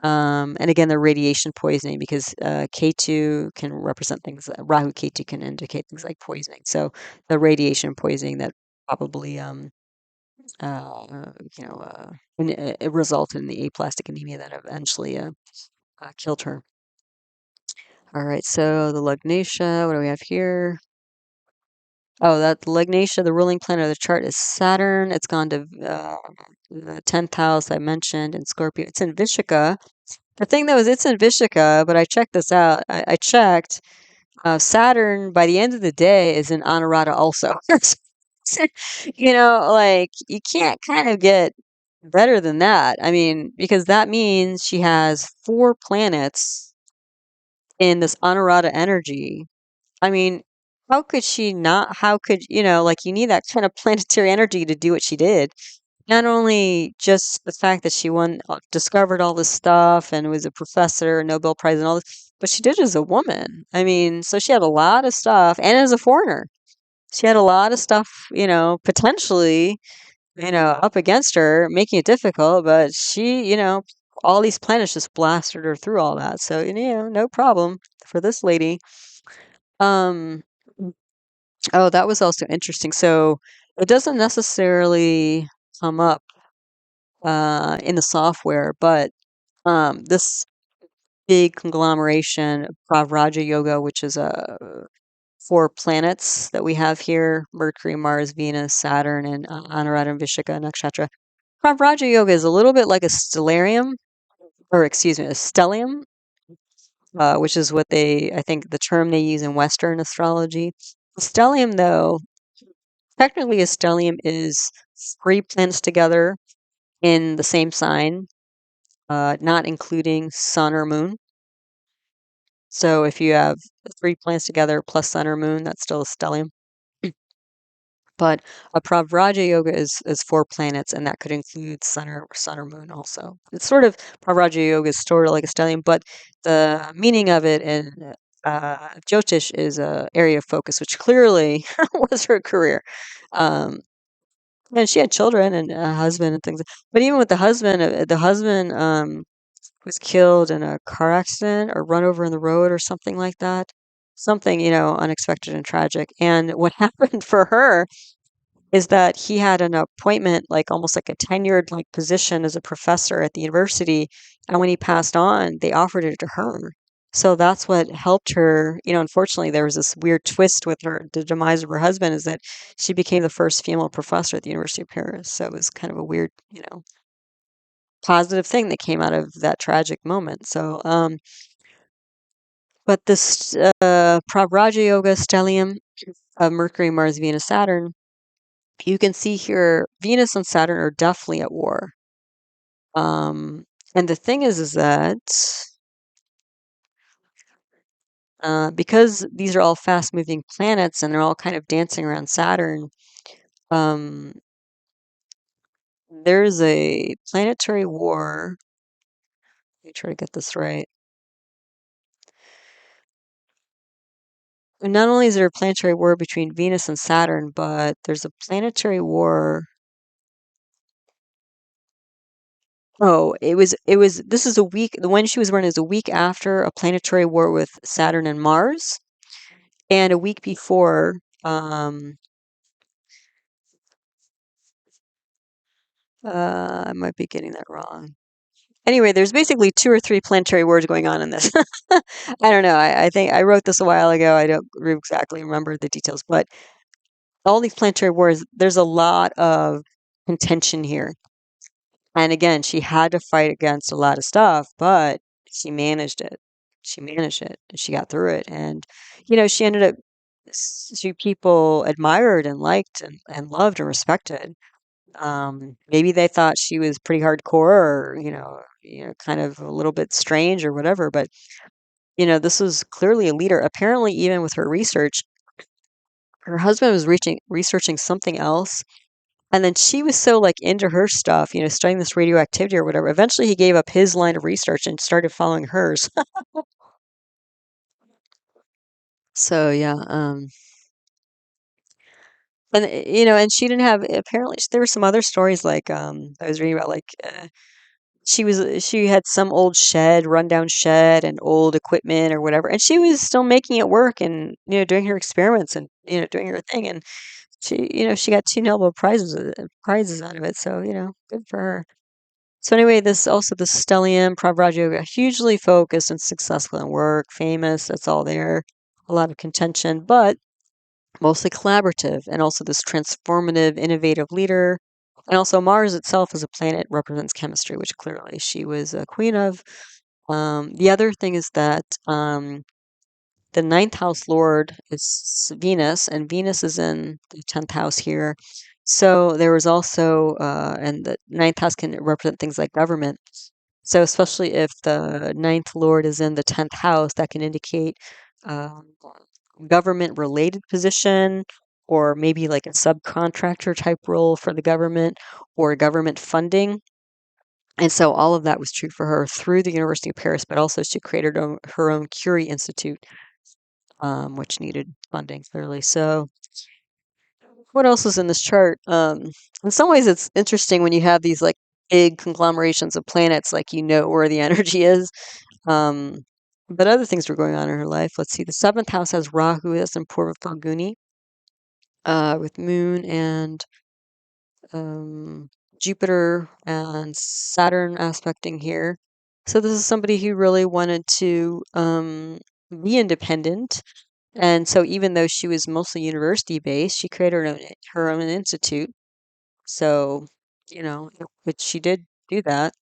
And again, the radiation poisoning because K2 can represent things. Rahu K2 can indicate things like poisoning. So the radiation poisoning that probably, it resulted in the aplastic anemia that eventually killed her. All right, so the Lugnatia, what do we have here? Oh, that Lugnatia, the ruling planet of the chart is Saturn. It's gone to the 10th house I mentioned in Scorpio. It's in Vishaka. The thing that was, it's in Vishaka, but I checked this out. I checked. Saturn, by the end of the day, is in Anurata also. Like you can't kind of get better than that. I mean, because that means she has 4 planets in this Anurata energy. I mean, how could she not? How could, like you need that kind of planetary energy to do what she did. Not only just the fact that she discovered all this stuff and was a professor, Nobel Prize and all this, but she did it as a woman. I mean, so she had a lot of stuff, and as a foreigner, she had a lot of stuff, potentially, up against her, making it difficult, but she, all these planets just blasted her through all that. So, no problem for this lady. Um, oh, that was also interesting. So it doesn't necessarily come up in the software, but this big conglomeration, Raja Yoga, which is four planets that we have here: Mercury, Mars, Venus, Saturn, and Anuradha and Vishaka Nakshatra. Raja Yoga is a little bit like a stellarium, or excuse me, a stellium, which is what I think the term they use in Western astrology. Stellium, though, technically a stellium is three planets together in the same sign, not including sun or moon. So if you have three planets together plus sun or moon, that's still a stellium. But a Pravraja yoga is four planets, and that could include sun or moon also. It's sort of Pravraja yoga is sort of like a stellium, but the meaning of it in Jyotish is a area of focus, which clearly was her career. Um, and she had children and a husband and things. But even with the husband was killed in a car accident or run over in the road or something like that. Something, unexpected and tragic. And what happened for her is that he had an appointment, like almost like a tenured like position as a professor at the university. And when he passed on, they offered it to her. So that's what helped her. Unfortunately, there was this weird twist with her, the demise of her husband, is that she became the first female professor at the University of Paris. So it was kind of a weird, positive thing that came out of that tragic moment. So, but this Pravraja Yoga stellium of Mercury, Mars, Venus, Saturn, you can see here Venus and Saturn are definitely at war. And the thing is that because these are all fast-moving planets and they're all kind of dancing around Saturn, um, there's a planetary war. Let me try to get this right. And not only is there a planetary war between Venus and Saturn, but there's a planetary war. Oh, this is a week, the one she was born is a week after a planetary war with Saturn and Mars, and a week before, I might be getting that wrong. Anyway, there's basically two or three planetary wars going on in this. I don't know. I think I wrote this a while ago. I don't exactly remember the details, but all these planetary wars, there's a lot of contention here. And again, she had to fight against a lot of stuff, but she managed it. She managed it and she got through it. And, she ended up, people admired and liked and loved and respected. Maybe they thought she was pretty hardcore or, kind of a little bit strange or whatever, but, this was clearly a leader. Apparently, even with her research, her husband was researching something else. And then she was so like into her stuff, studying this radioactivity or whatever. Eventually, he gave up his line of research and started following hers. So yeah, and and she didn't have. Apparently, there were some other stories like I was reading about like she had some old shed, rundown shed, and old equipment or whatever, and she was still making it work and doing her experiments and doing her thing, and she got two Nobel prizes out of it. So good for her. So anyway, the stellium, Prabhupada Yoga, hugely focused and successful in work, famous, that's all there. A lot of contention, but mostly collaborative, and also this transformative, innovative leader. And also Mars itself as a planet represents chemistry, which clearly she was a queen of. The other thing is that the ninth house lord is Venus, and Venus is in the 10th house here. So there was also, and the ninth house can represent things like government. So especially if the ninth lord is in the 10th house, that can indicate um, government related position, or maybe like a subcontractor type role for the government, or government funding. And so all of that was true for her through the University of Paris, but also she created her own Curie Institute, which needed funding clearly. So what else is in this chart? In some ways, it's interesting when you have these like big conglomerations of planets, like you know where the energy is. Um, but other things were going on in her life. Let's see. The seventh house has Rahu, that's in Purva Falguni, with Moon and um, Jupiter and Saturn aspecting here. So this is somebody who really wanted to be independent. And so even though she was mostly university based, she created her own institute. So, but she did do that.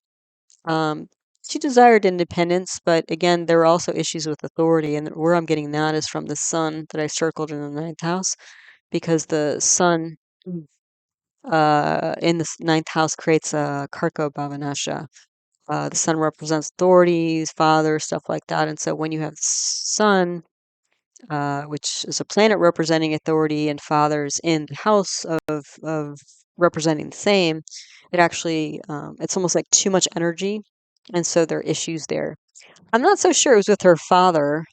Um, she desired independence, but again, there were also issues with authority. And where I'm getting that is from the sun that I circled in the ninth house, because the sun in the ninth house creates a karako bhava. The sun represents authorities, father, stuff like that. And so when you have sun, which is a planet representing authority and fathers in the house of representing the same, it actually it's almost like too much energy, and so there are issues there. I'm not so sure it was with her father,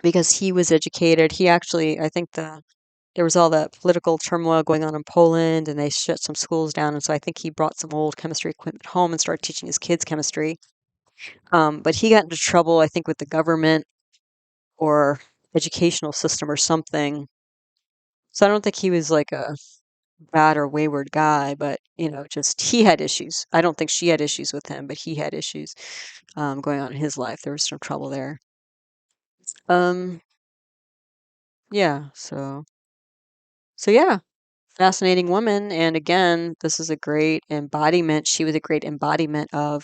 because he was educated. He actually, I think there was all that political turmoil going on in Poland, and they shut some schools down, and so I think he brought some old chemistry equipment home and started teaching his kids chemistry. But he got into trouble, I think, with the government or educational system or something. So I don't think he was like a bad or wayward guy, but just he had issues. I don't think she had issues with him, but he had issues going on in his life. There was some trouble there. Um, yeah. So yeah, fascinating woman. And again, this is a great embodiment. She was a great embodiment of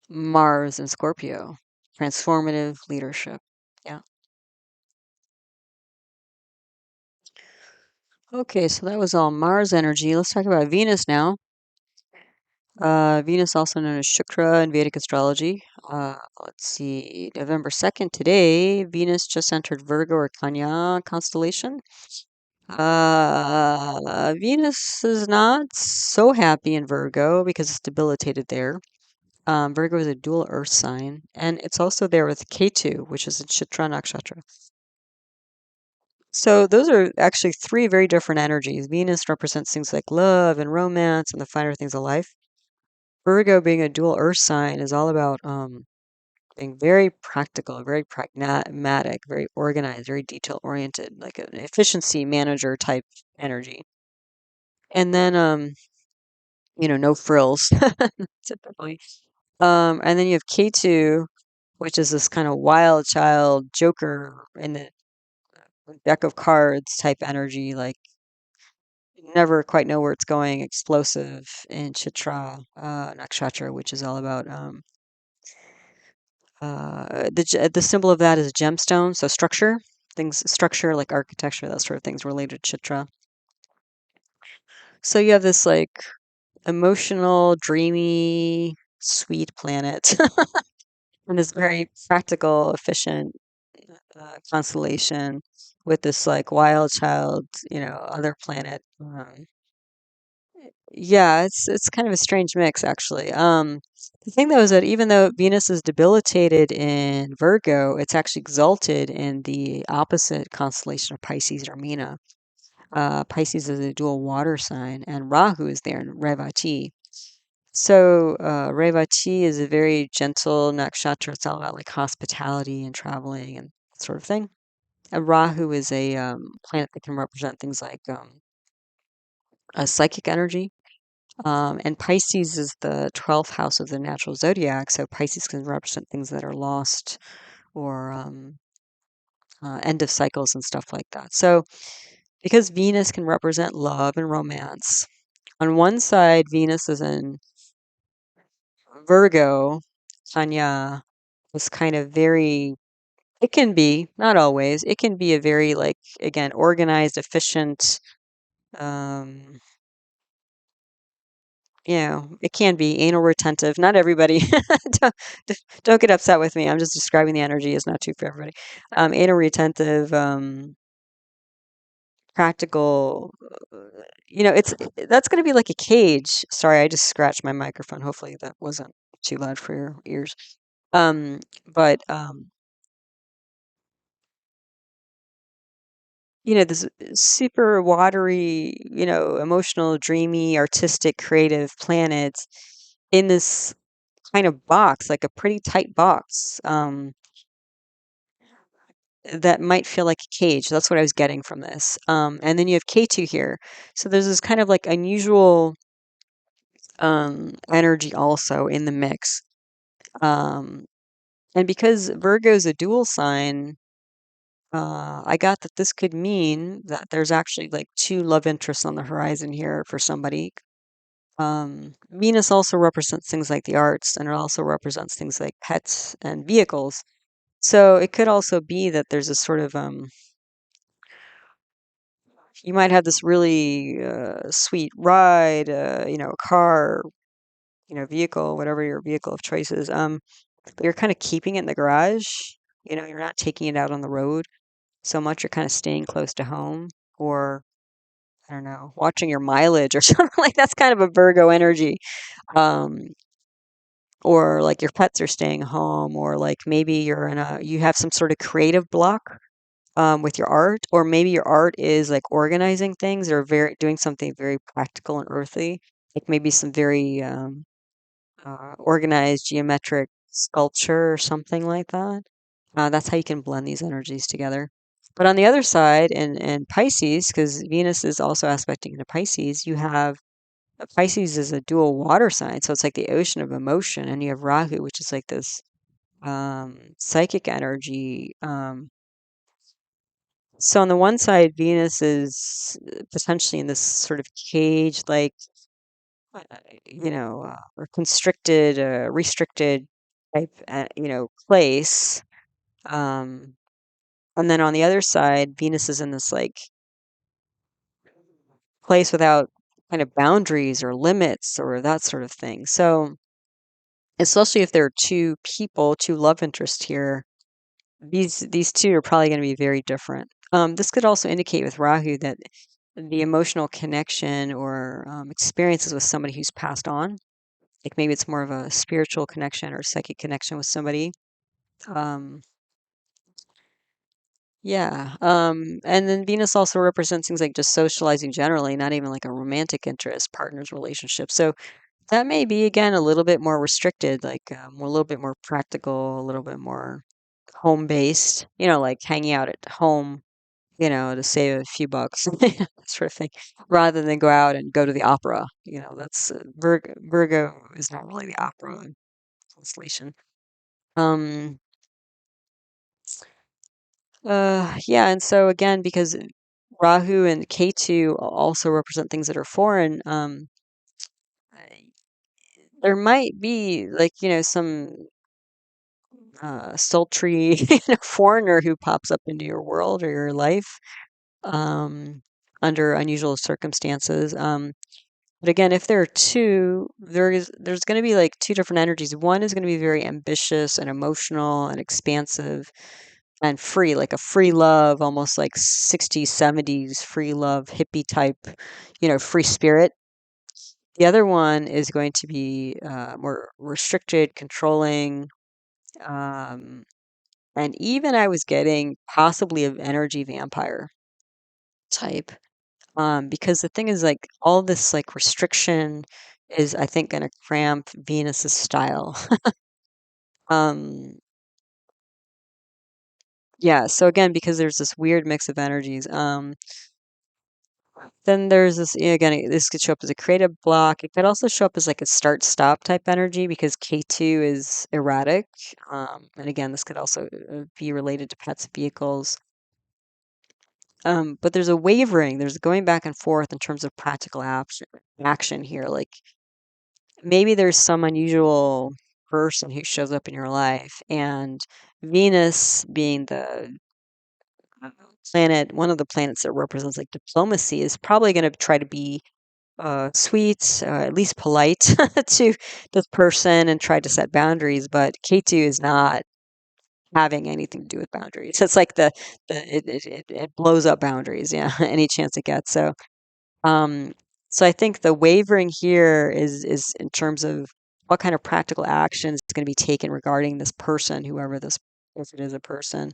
Mars and Scorpio, transformative leadership. Yeah. Okay, so that was all Mars energy. Let's talk about Venus now. Venus, also known as Shukra in Vedic astrology. Let's see, November 2nd, today, Venus just entered Virgo or Kanya constellation. Venus is not so happy in Virgo because it's debilitated there. Virgo is a dual earth sign, and it's also there with Ketu, which is in Chitra Nakshatra. So those are actually three very different energies. Venus represents things like love and romance and the finer things of life. Virgo, being a dual earth sign, is all about being very practical, very pragmatic, very organized, very detail oriented, like an efficiency manager type energy. And then no frills typically. And then you have K2, which is this kind of wild child joker in the deck of cards type energy, like never quite know where it's going, explosive in Chitra Nakshatra, which is all about the symbol of that is a gemstone, so structure like architecture, that sort of things related to Chitra. So you have this like emotional, dreamy, sweet planet, and this very practical, efficient constellation with this like wild child, other planet. Yeah, it's kind of a strange mix, actually. The thing though is that even though Venus is debilitated in Virgo, it's actually exalted in the opposite constellation of Pisces or Mina. Pisces is a dual water sign, and Rahu is there in Revati. So Revati is a very gentle nakshatra. It's all about like hospitality and traveling and that sort of thing. And Rahu is a planet that can represent things like a psychic energy. And Pisces is the 12th house of the natural zodiac, so Pisces can represent things that are lost or end of cycles and stuff like that. So, because Venus can represent love and romance, on one side, Venus is in Virgo, Kanya is kind of very, it can be, not always, it can be a very, like, again, organized, efficient, um, it can be anal retentive. Not everybody. don't, don't get upset with me. I'm just describing the energy. It's not true for everybody. Anal retentive, practical, it's that's going to be like a cage. Sorry, I just scratched my microphone. Hopefully that wasn't too loud for your ears. Um, but this super watery, emotional, dreamy, artistic, creative planet in this kind of box, like a pretty tight box, that might feel like a cage. That's what I was getting from this. And then you have K2 here. So there's this kind of like unusual energy also in the mix. Um, and because Virgo is a dual sign, I got that this could mean that there's actually like two love interests on the horizon here for somebody. Venus also represents things like the arts, and it also represents things like pets and vehicles. So it could also be that there's a sort of you might have this really sweet ride, car, vehicle, whatever your vehicle of choice is. But you're kind of keeping it in the garage. You're not taking it out on the road so much. You're kind of staying close to home, or I don't know, watching your mileage or something like that's kind of a Virgo energy. Um, or like your pets are staying home, or like maybe you have some sort of creative block with your art, or maybe your art is like organizing things or very doing something very practical and earthy, like maybe some very organized geometric sculpture or something like that. That's how you can blend these energies together. But on the other side, in Pisces, because Venus is also aspecting into Pisces, you have Pisces is a dual water sign, so it's like the ocean of emotion, and you have Rahu, which is like this psychic energy. So on the one side, Venus is potentially in this sort of cage, like uh, or constricted, restricted type, place. Um, and then on the other side, Venus is in this like place without kind of boundaries or limits or that sort of thing. So especially if there are two people, two love interests here, these two are probably going to be very different. This could also indicate with Rahu that the emotional connection or experiences with somebody who's passed on, like maybe it's more of a spiritual connection or psychic connection with somebody. Um, yeah. And then Venus also represents things like just socializing generally, not even like a romantic interest, partners, relationship. So that may be again a little bit more restricted, like a little bit more practical, a little bit more home based, like hanging out at home, to save a few bucks, that sort of thing, rather than go out and go to the opera. That's Virgo is not really the opera constellation. Um, yeah, and so again, because Rahu and Ketu also represent things that are foreign, there might be like, some sultry foreigner who pops up into your world or your life um, under unusual circumstances. But again, if there are two, there's going to be like two different energies. One is going to be very ambitious and emotional and expansive and free, like a free love, almost like 60s, 70s free love, hippie type, free spirit. The other one is going to be more restricted, controlling, um, and even I was getting possibly an energy vampire type. Because the thing is, like, all this like restriction is, I think, going to cramp Venus's style. Um, yeah. So again, because there's this weird mix of energies. Then there's this again. This could show up as a creative block. It could also show up as like a start-stop type energy because K2 is erratic. And again, this could also be related to pets, vehicles. But there's a wavering. There's going back and forth in terms of practical action here. Like maybe there's some unusual person who shows up in your life, and Venus being the uh, planet, one of the planets that represents like diplomacy, is probably going to try to be sweet, at least polite to this person and try to set boundaries. But K2 is not. having anything to do with boundaries. It's like it blows up boundaries, yeah, any chance it gets. Um, so I think the wavering here is in terms of what kind of practical action is going to be taken regarding this person, whoever this, if it is a person,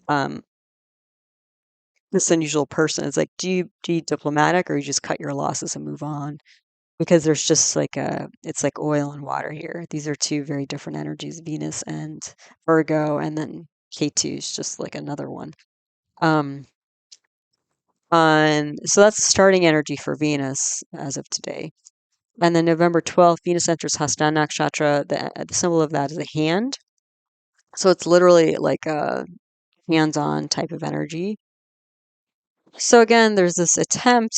um, this unusual person. It's like, do you diplomatic, or you just cut your losses and move on? Because there's just like it's like oil and water here. These are two very different energies, Venus and Virgo, and then K2 is just like another one. Um, so that's the starting energy for Venus as of today. And then November 12th, Venus enters Hasta Nakshatra. The symbol of that is a hand. So it's literally like a hands-on type of energy. So again, there's this attempt,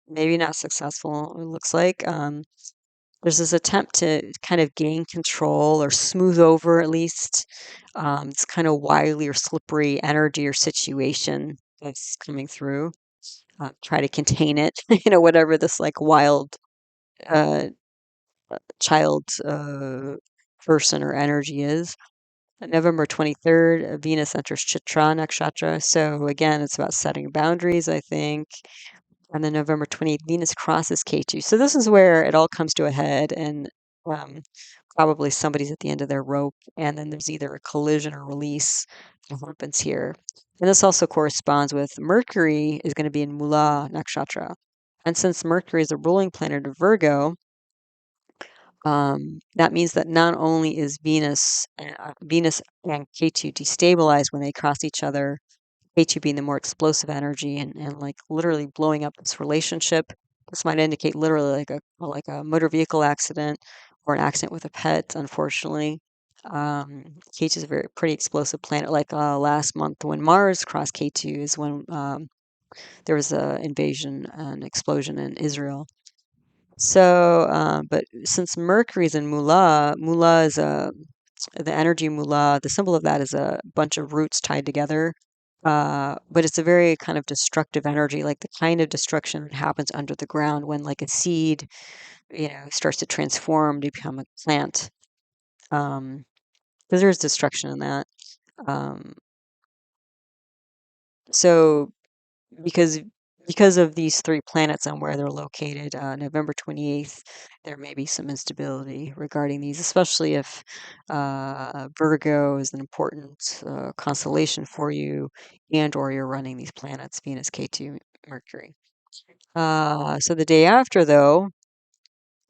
maybe not successful, it looks like. There's this attempt to kind of gain control or smooth over at least this kind of wily or slippery energy or situation that's coming through. Try to contain it, whatever this like wild uh, child person or energy is. November 23rd, Venus enters Chitra Nakshatra. So again, it's about setting boundaries, I think. And then November 28th, Venus crosses K2. So this is where it all comes to a head, and um, probably somebody's at the end of their rope, and then there's either a collision or release that happens here. And this also corresponds with Mercury is going to be in Mula Nakshatra. And since Mercury is the ruling planet of Virgo, that means that not only is Venus and K2 destabilized when they cross each other, K2 being the more explosive energy and like literally blowing up this relationship. This might indicate literally like a motor vehicle accident or an accident with a pet, unfortunately. K2 is a very pretty explosive planet. Like last month when Mars crossed K2 is when there was an invasion, an explosion in Israel. So, but since Mercury's in Mula, Mula is the energy Mula, the symbol of that is a bunch of roots tied together. But it's a very kind of destructive energy, like the kind of destruction that happens under the ground when like a seed, starts to transform to become a plant. Because there's destruction in that. Um, so because because of these three planets and where they're located, November 28th, there may be some instability regarding these, especially if Virgo is an important constellation for you, and or you're running these planets, Venus, K2, Mercury. So the day after, though,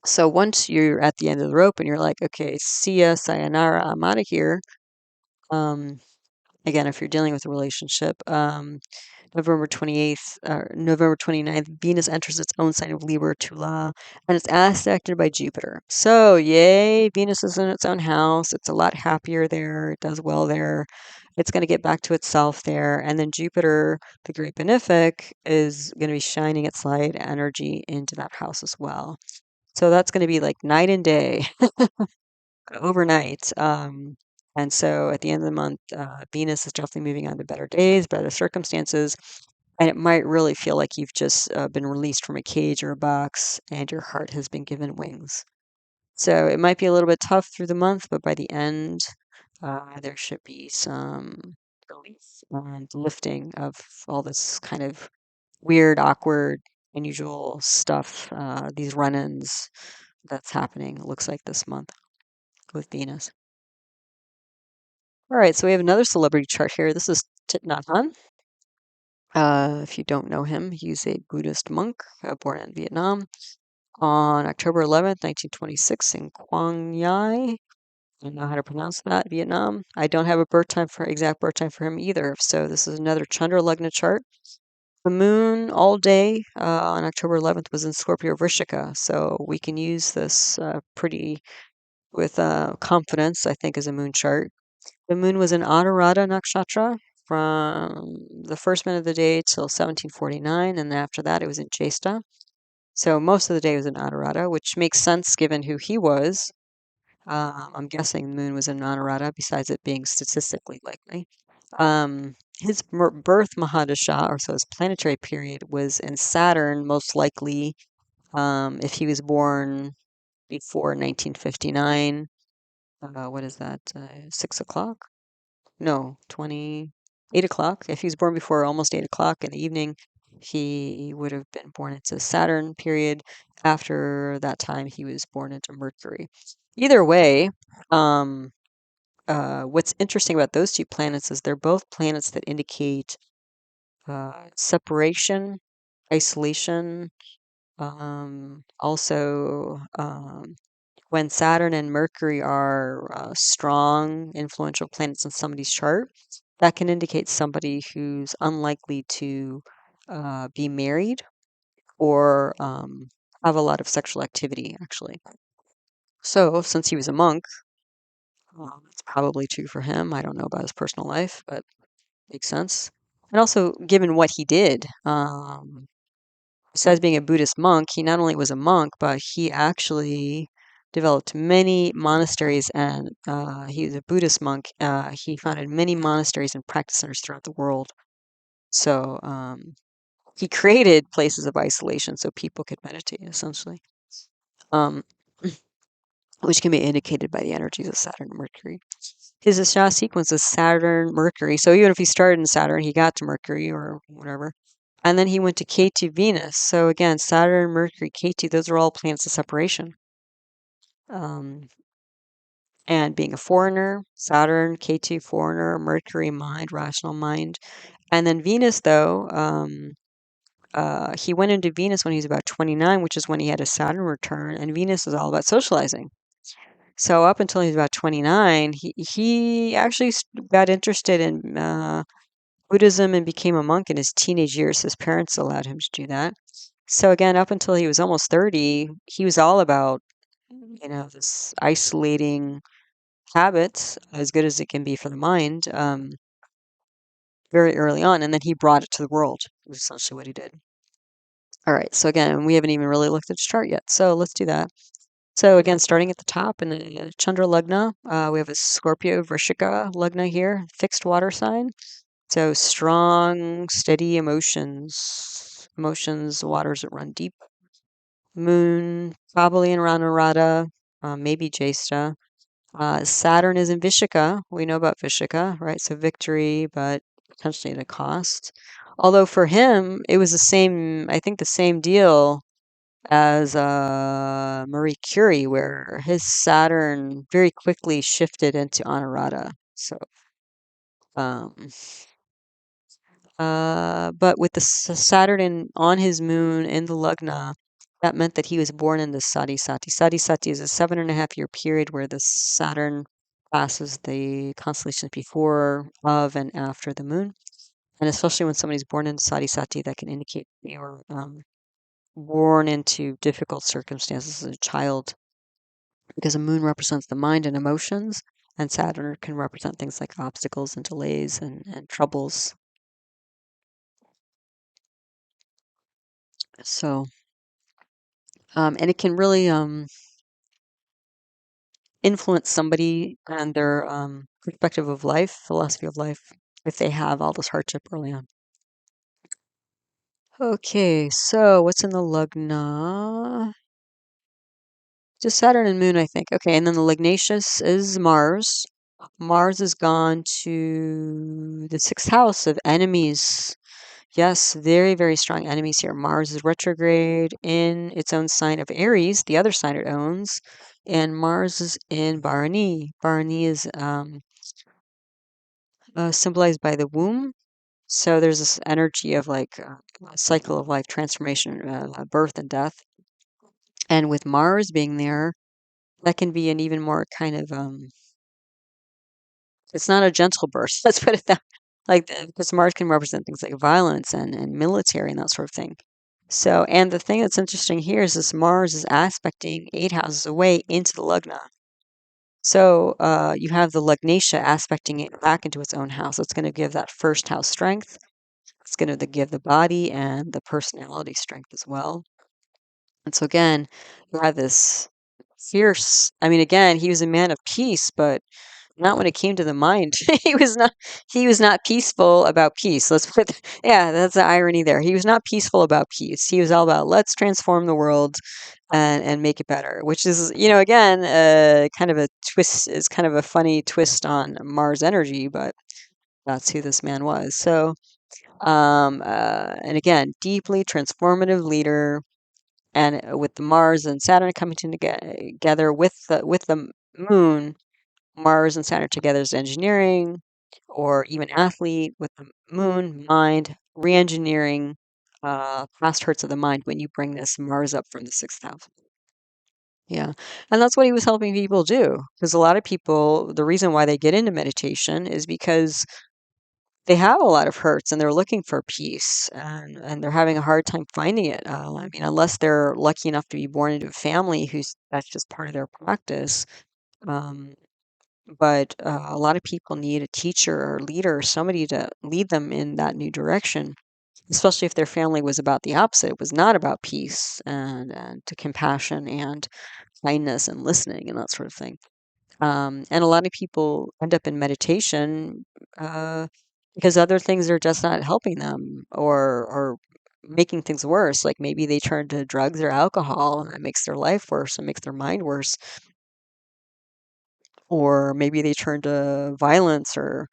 so once you're at the end of the rope and you're like, okay, see ya, sayonara, I'm out of here. Um, Again, if you're dealing with a relationship, November 28th, November 29th, Venus enters its own sign of Libra, Tula, and it's aspected by Jupiter. So, yay, Venus is in its own house. It's a lot happier there. It does well there. It's going to get back to itself there. And then Jupiter, the great benefic, is going to be shining its light energy into that house as well. So that's going to be like night and day overnight. And so at the end of the month, Venus is definitely moving on to better days, better circumstances, and it might really feel like you've just been released from a cage or a box and your heart has been given wings. So it might be a little bit tough through the month, but by the end, there should be some release and lifting of all this kind of weird, awkward, unusual stuff, these run ins that's happening, it looks like this month with Venus. All right, so we have another celebrity chart here. This is Thich Nhat Hanh. If you don't know him, he's a Buddhist monk born in Vietnam on October 11th, 1926 in Quang Ngai. I don't know how to pronounce that, Vietnam. I don't have a exact birth time for him either. So this is another Chandra Lagna chart. The moon all day on October 11th was in Scorpio Vrishika, so we can use this pretty with confidence, I think, as a moon chart. The moon was in Anuradha Nakshatra from the first minute of the day till 1749, and after that it was in Jesta. So most of the day was in Anuradha, which makes sense given who he was. I'm guessing the moon was in Anuradha, besides it being statistically likely. His birth Mahadasha, or so his planetary period, was in Saturn, most likely, if he was born before 1959. What is that? 6 o'clock? no, 8 o'clock. If he was born before almost 8 o'clock in the evening, he would have been born into Saturn period. After that time, he was born into Mercury. Either way, um, what's interesting about those two planets is they're both planets that indicate separation, isolation, also when Saturn and Mercury are strong, influential planets in somebody's chart, that can indicate somebody who's unlikely to be married or have a lot of sexual activity, actually. So, since he was a monk, it's probably true for him. I don't know about his personal life, but makes sense. And also, given what he did, besides being a Buddhist monk, he not only was a monk, but he actually developed many monasteries and he was a Buddhist monk. He founded many monasteries and practice centers throughout the world. So he created places of isolation so people could meditate, essentially, um, which can be indicated by the energies of Saturn and Mercury. His Ashta sequence is Saturn, Mercury. So even if he started in Saturn, he got to Mercury or whatever. And then he went to K2 Venus. So again, Saturn, Mercury, K2, those are all planets of separation. Um, and being a foreigner, Saturn, K2 foreigner, Mercury mind, rational mind. And then Venus, though, he went into Venus when he was about 29, which is when he had a Saturn return. And Venus is all about socializing. So up until he was about 29, he actually got interested in Buddhism and became a monk in his teenage years. His parents allowed him to do that. So again, up until he was almost 30, he was all about, this isolating habits, as good as it can be for the mind, very early on. And then he brought it to the world, is essentially what he did. All right. So again, we haven't even really looked at his chart yet. So let's do that. So again, starting at the top in the Chandra Lagna, we have a Scorpio Vrishika Lagna here, fixed water sign. So strong, steady emotions, waters that run deep. Moon, probably in Ranarada, maybe Jesta. Saturn is in Vishaka. We know about Vishaka, right? So victory, but potentially at a cost. Although for him, it was I think the same deal as Marie Curie, where his Saturn very quickly shifted into Anurata. So, um, but with the Saturn on his moon in the Lagna, that meant that he was born in the Sadhisati. Sadhisati is a 7.5 year period where the Saturn passes the constellations before, of, and after the moon. And especially when somebody's born in Sadhisati, that can indicate they were born into difficult circumstances as a child, because the moon represents the mind and emotions, and Saturn can represent things like obstacles and delays and troubles. So, and it can really influence somebody and their perspective of life, philosophy of life, if they have all this hardship early on. Okay, so what's in the Lagna? Just Saturn and Moon, I think. Okay, and then the Lagnaceous is Mars. Mars has gone to the 6th house of enemies. Yes, very, very strong enemies here. Mars is retrograde in its own sign of Aries, the other sign it owns, and Mars is in Bharani. Bharani is symbolized by the womb. So there's this energy of like a cycle of life, transformation, birth and death. And with Mars being there, that can be an even more kind of it's not a gentle birth. Let's put it that because Mars can represent things like violence and military and that sort of thing. So, and the thing that's interesting here is this Mars is aspecting 8 houses away into the Lagna. So you have the Lagnatia aspecting it back into its own house. It's going to give that first house strength. It's going to give the body and the personality strength as well. And so again, you have this fierce. I mean, again, he was a man of peace, but not when it came to the mind. He was not peaceful about peace. Yeah, that's the irony there. He was not peaceful about peace. He was all about let's transform the world and make it better, which is, again, kind of a twist, is kind of a funny twist on Mars energy, but That's who this man was. So, and again, deeply transformative leader, and with the Mars and Saturn coming together with the Moon, Mars and Saturn together is engineering, or even athlete with the Moon, mind, re-engineering, past hurts of the mind when you bring this Mars up from the sixth house. Yeah. And that's what he was helping people do. Because a lot of people, the reason why they get into meditation is because they have a lot of hurts and they're looking for peace, and they're having a hard time finding it. I mean, unless they're lucky enough to be born into a family who's that's just part of their practice. Um, but a lot of people need a teacher or leader, somebody to lead them in that new direction, especially if their family was about the opposite. It was not about peace and to compassion and kindness and listening and that sort of thing. And a lot of people end up in meditation uh, because other things are just not helping them, or making things worse. Like maybe they turn to drugs or alcohol and it makes their life worse and makes their mind worse. Or maybe they turn to violence or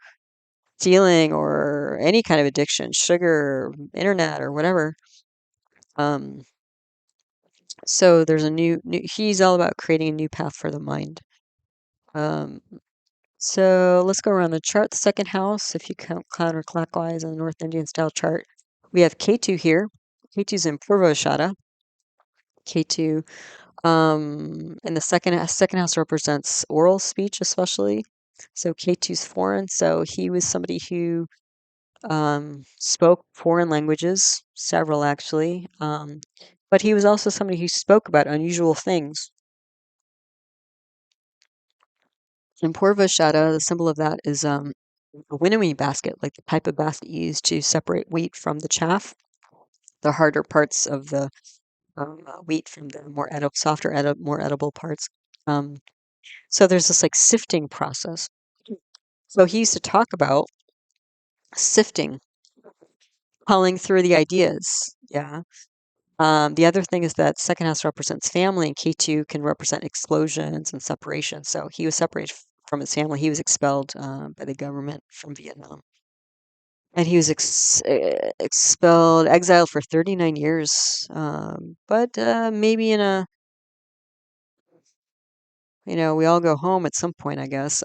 stealing or any kind of addiction, sugar, internet, or whatever. Um, so there's a he's all about creating a new path for the mind. Um, So let's go around the chart. The second house, if you count counterclockwise in the North Indian style chart, we have Ketu here. Ketu's in Purvashada. Ketu, and the second house represents oral speech, especially. So Ketu's foreign. So he was somebody who spoke foreign languages, several actually. But he was also somebody who spoke about unusual things. In Purvashada, the symbol of that is a winnowing basket, like the type of basket used to separate wheat from the chaff, the harder parts of the wheat from the more edible parts. Um, so there's this like sifting process. So he used to talk about sifting, culling through the ideas. Yeah. The other thing is that second house represents family, and K2 can represent explosions and separation. So he was separated from his family. He was expelled by the government from Vietnam. And he was expelled, exiled for 39 years. But maybe we all go home at some point, I guess.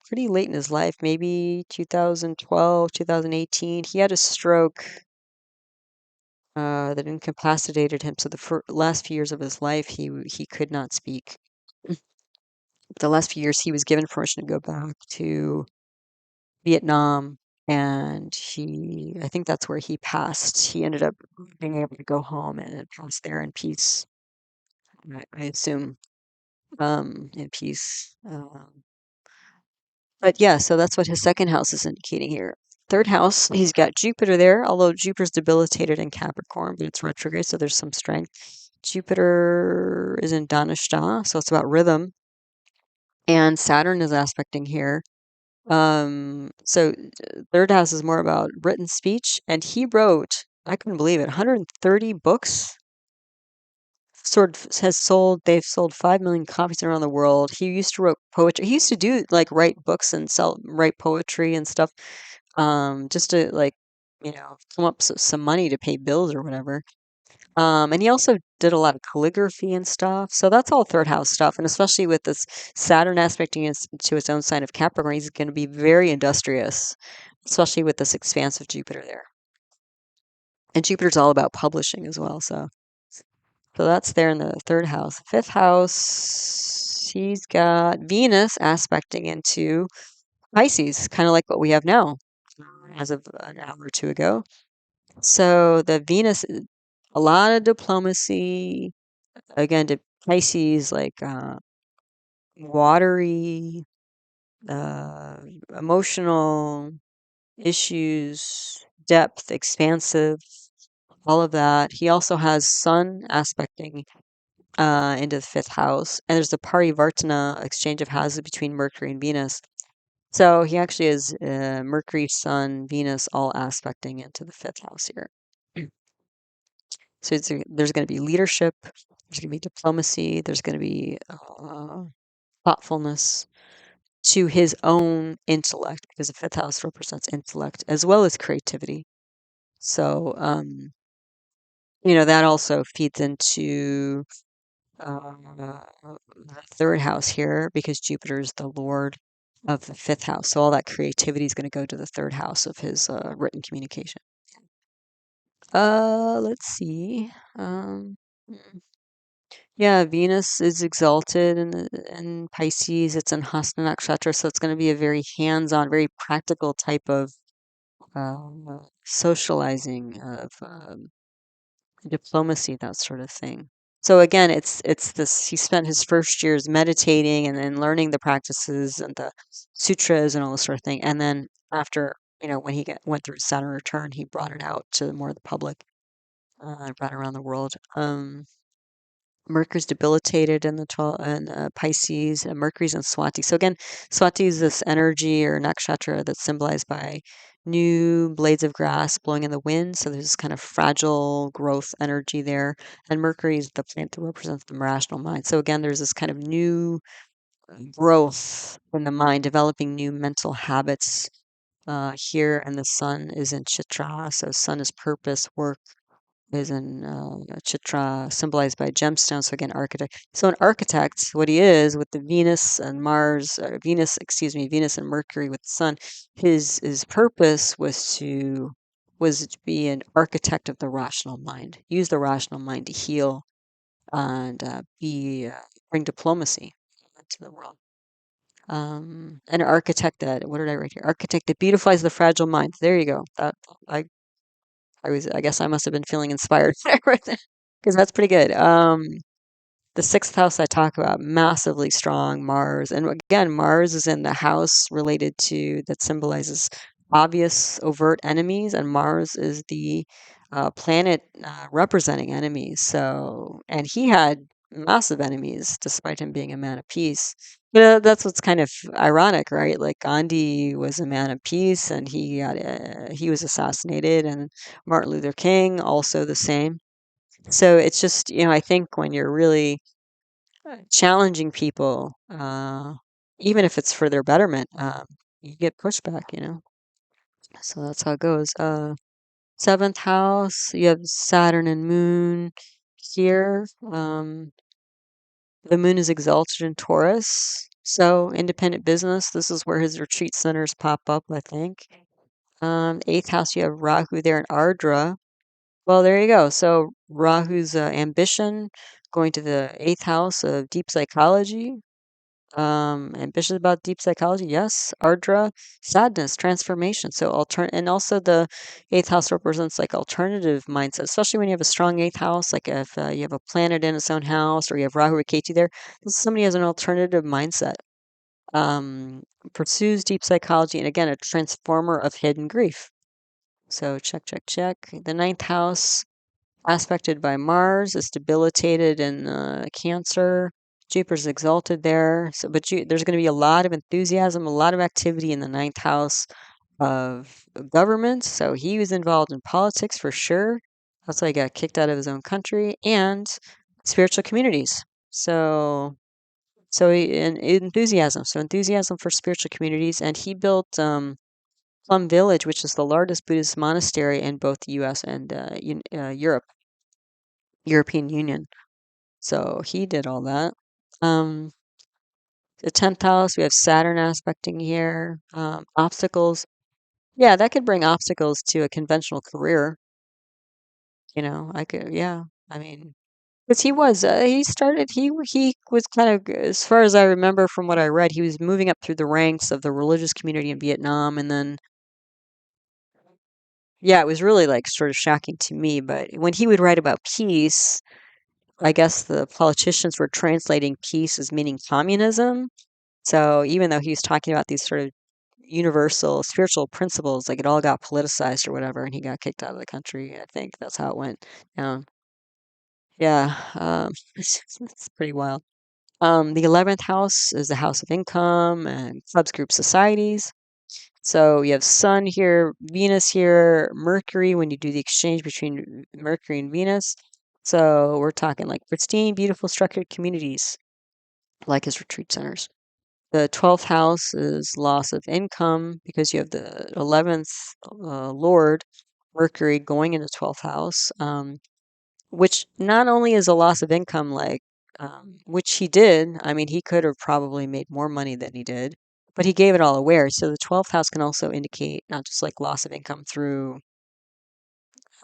Pretty late in his life, maybe 2012, 2018. He had a stroke that incapacitated him. So the last few years of his life, he could not speak. The last few years, he was given permission to go back to Vietnam, and I think that's where he passed. He ended up being able to go home and pass there in peace. I assume, in peace. But yeah, so that's what his second house is indicating here. Third house, he's got Jupiter there, although Jupiter's debilitated in Capricorn, but it's retrograde, so there's some strength. Jupiter is in Dhanashta, so it's about rhythm, and Saturn is aspecting here. So third house is more about written speech, and he wrote, I couldn't believe it, 130 books. They've sold 5 million copies around the world. He used to write poetry. He used to do like write books and write poetry and stuff, just to like, come up some money to pay bills or whatever. And he also did a lot of calligraphy and stuff. So that's all third house stuff. And especially with this Saturn aspecting to its own sign of Capricorn, he's going to be very industrious, especially with this expansive Jupiter there. And Jupiter's all about publishing as well. So that's there in the third house. Fifth house, he's got Venus aspecting into Pisces, kind of like what we have now as of an hour or two ago. So the Venus, a lot of diplomacy, again, to Pisces, like watery, uh, emotional issues, depth, expansive, all of that. He also has Sun aspecting into the fifth house, and there's the parivartana exchange of houses between Mercury and Venus. So he actually has Mercury, Sun, Venus all aspecting into the fifth house here. So there's going to be leadership, there's going to be diplomacy, there's going to be thoughtfulness, to his own intellect, because the fifth house represents intellect as well as creativity. So, that also feeds into the third house here because Jupiter is the lord of the fifth house. So all that creativity is going to go to the third house of his written communication. Let's see. Mm, yeah, Venus is exalted in Pisces. It's in Hasta Nakshatra, so it's going to be a very hands-on, very practical type of socializing of diplomacy, that sort of thing. So again, it's this. He spent his first years meditating and then learning the practices and the sutras and all this sort of thing. And then after, when he went through his Saturn return, he brought it out to more of the public, brought it around the world. Mercury's debilitated in the 12 and Pisces, and Mercury's in Swati. So again, Swati is this energy or nakshatra that's symbolized by new blades of grass blowing in the wind. So there's this kind of fragile growth energy there. And Mercury is the planet that represents the rational mind. So again, there's this kind of new growth in the mind, developing new mental habits here. And the sun is in Chitra. So sun is purpose, work, is in Chitra, symbolized by gemstones. So again, architect. So an architect, what he is with the Venus and Mars, Venus and Mercury with the Sun, his purpose was to be an architect of the rational mind. Use the rational mind to heal and bring diplomacy to the world. An architect that, what did I write here? Architect that beautifies the fragile mind. There you go. That I I guess I must have been feeling inspired because that's pretty good. The sixth house I talk about, massively strong Mars. And again, Mars is in the house related to that symbolizes obvious, overt enemies, and Mars is the planet representing enemies. So, and he had massive enemies despite him being a man of peace. But that's what's kind of ironic, right? Like Gandhi was a man of peace, and he was assassinated, and Martin Luther King also the same. So it's just, I think when you're really challenging people, even if it's for their betterment, you get pushback. So that's how it goes. Seventh house, you have Saturn and Moon here. The Moon is exalted in Taurus. So independent business, this is where his retreat centers pop up, I think. Eighth house, you have Rahu there in Ardra. Well, there you go. So Rahu's ambition going to the eighth house of deep psychology. Ambitious about deep psychology, yes. Ardra, sadness, transformation. So and also the eighth house represents like alternative mindset, especially when you have a strong eighth house. Like if you have a planet in its own house, or you have Rahu or Ketu there, somebody has an alternative mindset. Um, Pursues deep psychology, and again, a transformer of hidden grief. So check, check, check. The ninth house aspected by Mars is debilitated in Cancer. Jupiter's exalted there. So, but there's going to be a lot of enthusiasm, a lot of activity in the ninth house of government. So he was involved in politics for sure. That's why he got kicked out of his own country, and spiritual communities. So enthusiasm. So enthusiasm for spiritual communities, and he built Plum Village, which is the largest Buddhist monastery in both the U.S. and Europe. European Union. So he did all that. Um, the 10th house, we have Saturn aspecting here. Obstacles. Yeah, that could bring obstacles to a conventional career. I could, yeah. I mean, because he was kind of, as far as I remember from what I read, he was moving up through the ranks of the religious community in Vietnam. And then, yeah, it was really like sort of shocking to me. But when he would write about peace, I guess the politicians were translating peace as meaning communism. So even though he was talking about these sort of universal spiritual principles, like it all got politicized or whatever, and he got kicked out of the country. I think that's how it went down. Yeah, it's pretty wild. The 11th house is the house of income and clubs, groups, societies. So you have Sun here, Venus here, Mercury when you do the exchange between Mercury and Venus. So we're talking like pristine, beautiful, structured communities, like his retreat centers. The 12th house is loss of income because you have the 11th Lord, Mercury, going into 12th house, which not only is a loss of income, which he did. I mean, he could have probably made more money than he did, but he gave it all away. So the 12th house can also indicate not just like loss of income through,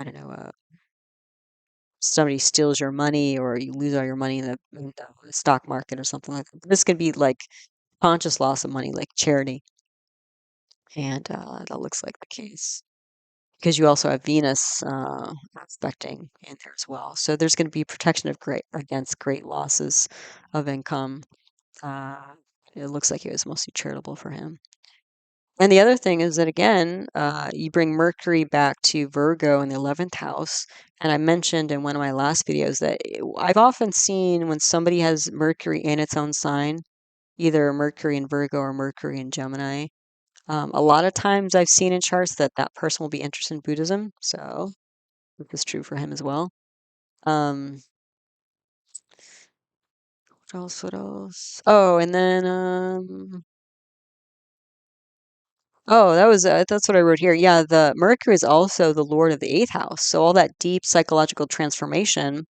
I don't know, somebody steals your money or you lose all your money in the stock market or something like that. This could be like conscious loss of money, like charity. And that looks like the case because you also have Venus aspecting in there as well. So there's going to be protection of against great losses of income. Uh, it looks like it was mostly charitable for him. And the other thing is that again, you bring Mercury back to Virgo in the 11th house. And I mentioned in one of my last videos that I've often seen when somebody has Mercury in its own sign, either Mercury in Virgo or Mercury in Gemini. A lot of times I've seen in charts that that person will be interested in Buddhism. So this is true for him as well. Um, what else? What else? Oh, and then oh, that's what I wrote here. Yeah, the Mercury is also the Lord of the eighth house. So all that deep psychological transformation,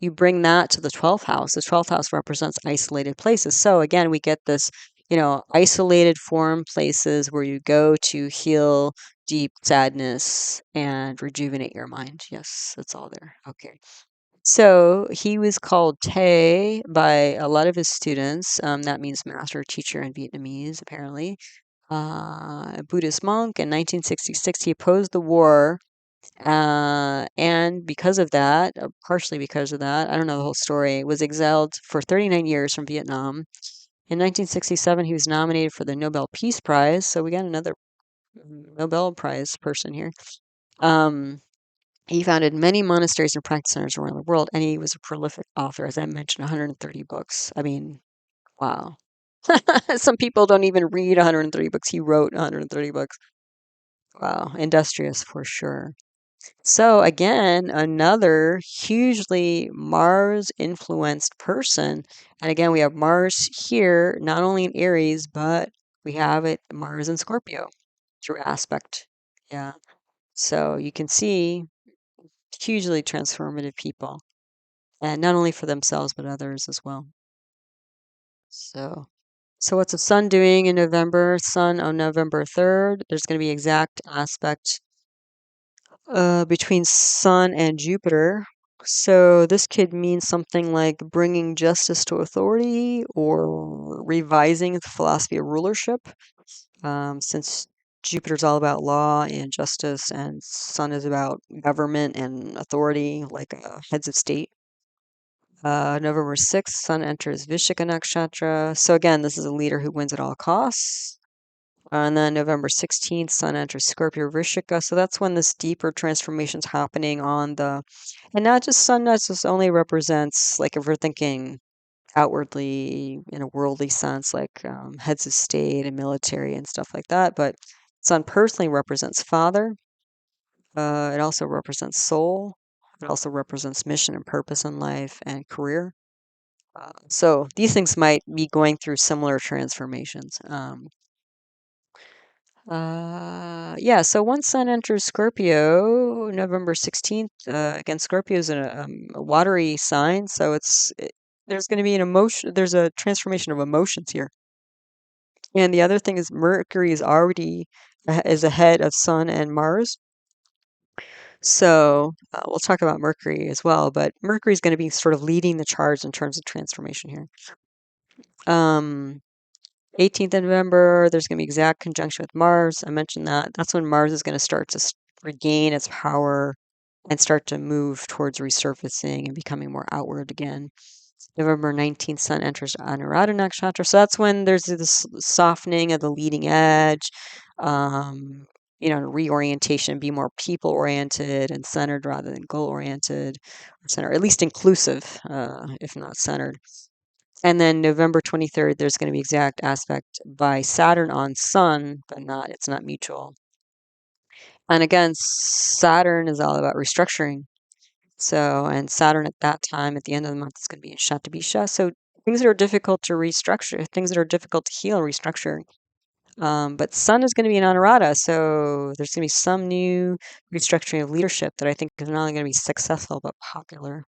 you bring that to the 12th house. The 12th house represents isolated places. So again, we get this, isolated form places where you go to heal deep sadness and rejuvenate your mind. Yes, it's all there. Okay. So he was called Tay by a lot of his students. That means master or teacher in Vietnamese, apparently. A Buddhist monk. In 1966, he opposed the war, and because of that, partially because of that, I don't know the whole story, was exiled for 39 years from Vietnam. In 1967, he was nominated for the Nobel Peace Prize. So we got another Nobel Prize person here. He founded many monasteries and practice centers around the world, and he was a prolific author, as I mentioned, 130 books. I mean, wow. Some people don't even read 130 books. He wrote 130 books. Wow, industrious for sure. So again, another hugely Mars influenced person. And again, we have Mars here, not only in Aries, but we have it Mars in Scorpio through aspect. Yeah. So you can see hugely transformative people, and not only for themselves, but others as well. So what's the sun doing in November? Sun on November 3rd. There's going to be exact aspect between Sun and Jupiter. So this could mean something like bringing justice to authority or revising the philosophy of rulership, since Jupiter's all about law and justice, and Sun is about government and authority, like heads of state. November 6th, Sun enters Vishaka Nakshatra. So again, this is a leader who wins at all costs. And then November 16th, Sun enters Scorpio Vrishika. So that's when this deeper transformation's happening and not just Sun, not just only represents, like if we're thinking outwardly in a worldly sense, like heads of state and military and stuff like that, but Sun personally represents father. It also represents soul. It also represents mission and purpose in life and career. So these things might be going through similar transformations. Yeah, so once Sun enters Scorpio, November 16th, again, Scorpio is a watery sign, so there's going to be an emotion, there's a transformation of emotions here. And the other thing is Mercury is already is ahead of Sun and Mars. So we'll talk about Mercury as well, but Mercury is going to be sort of leading the charge in terms of transformation here. 18th of November, there's going to be exact conjunction with Mars. I mentioned that. That's when Mars is going to start to regain its power and start to move towards resurfacing and becoming more outward again. November 19th, Sun enters Anuradha Nakshatra. So that's when there's this softening of the leading edge, reorientation, be more people oriented and centered rather than goal oriented, or at least inclusive, if not centered. And then November 23rd, there's going to be exact aspect by Saturn on Sun, but it's not mutual. And again, Saturn is all about restructuring. So, and Saturn at that time, at the end of the month, is going to be in Shatabisha. So things that are difficult to restructure, things that are difficult to heal, restructure. But Sun is going to be in Anuradha, so there's going to be some new restructuring of leadership that I think is not only going to be successful but popular.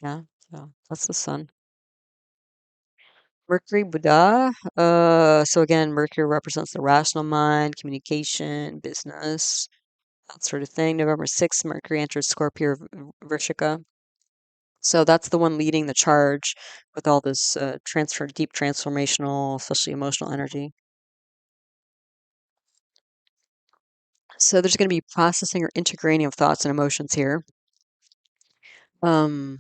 Yeah, so that's the Sun. Mercury, Buddha. So again, Mercury represents the rational mind, communication, business, that sort of thing. November 6th, Mercury enters Scorpio, Vrishika. So that's the one leading the charge with all this deep transformational, especially emotional energy. So there's going to be processing or integrating of thoughts and emotions here. Um,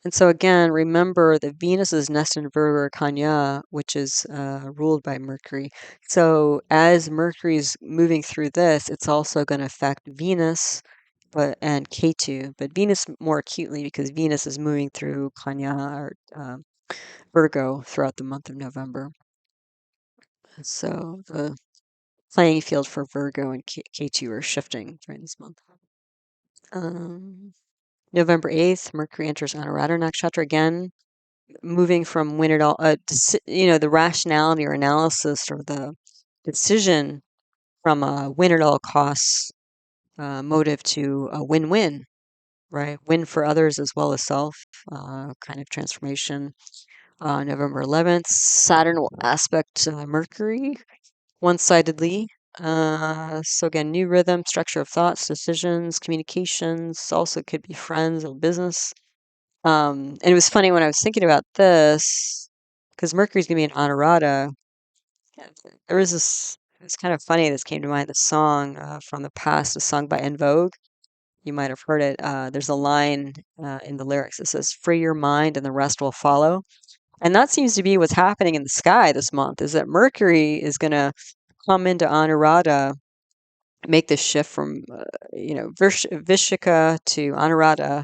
and so again, remember that Venus is nested in Virgo or Kanya, which is ruled by Mercury. So as Mercury's moving through this, it's also going to affect Venus and Ketu, but Venus more acutely because Venus is moving through Kanya or Virgo throughout the month of November. So the playing field for Virgo and Ketu are shifting during this month. November 8th, Mercury enters Anuradha Nakshatra again, moving from win it all, the rationality or analysis or the decision from a win at all costs motive to a win-win, right? Win for others as well as self, kind of transformation. November 11th, Saturn will aspect Mercury one-sidedly. So again, new rhythm, structure of thoughts, decisions, communications, also could be friends or business. And it was funny when I was thinking about this, because Mercury's gonna be in Honorata. There was this. It was kind of funny. This came to mind. The song from the past, a song by En Vogue. You might have heard it. There's a line in the lyrics that says, "Free your mind, and the rest will follow." And that seems to be what's happening in the sky this month. Is that Mercury is gonna come into Anuradha, make this shift from Vishika to Anuradha,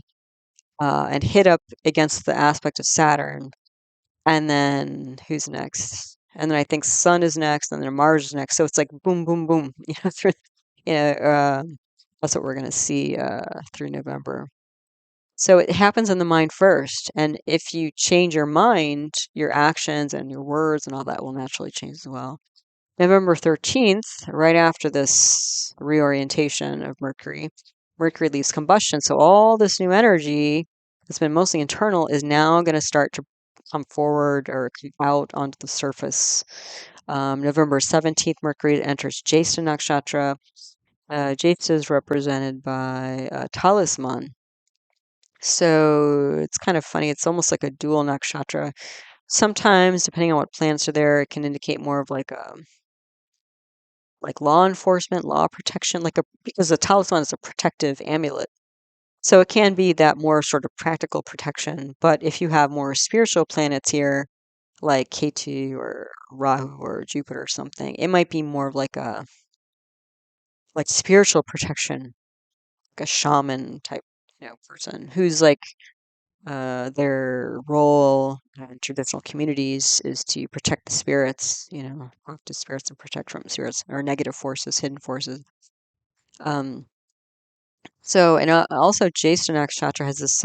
and hit up against the aspect of Saturn. And then who's next? And then I think Sun is next, and then Mars is next. So it's like boom, boom, boom. Through, you know, uh, that's what we're going to see through November. So it happens in the mind first, and if you change your mind, your actions and your words and all that will naturally change as well. November 13th, right after this reorientation of Mercury, Mercury leaves combustion. So all this new energy that's been mostly internal is now going to start to come forward or come out onto the surface. November 17th, Mercury enters Jyeshtha Nakshatra. Jyeshtha is represented by Talisman. So it's kind of funny. It's almost like a dual nakshatra. Sometimes, depending on what planets are there, it can indicate more of like law enforcement, law protection, because the talisman is a protective amulet. So it can be that more sort of practical protection. But if you have more spiritual planets here, like Ketu or Rahu or Jupiter or something, it might be more of like spiritual protection, like a shaman type, person who's like their role in traditional communities is to protect the spirits, talk to spirits and protect from spirits or negative forces, hidden forces. Um, and also Jyeshtha Nakshatra has this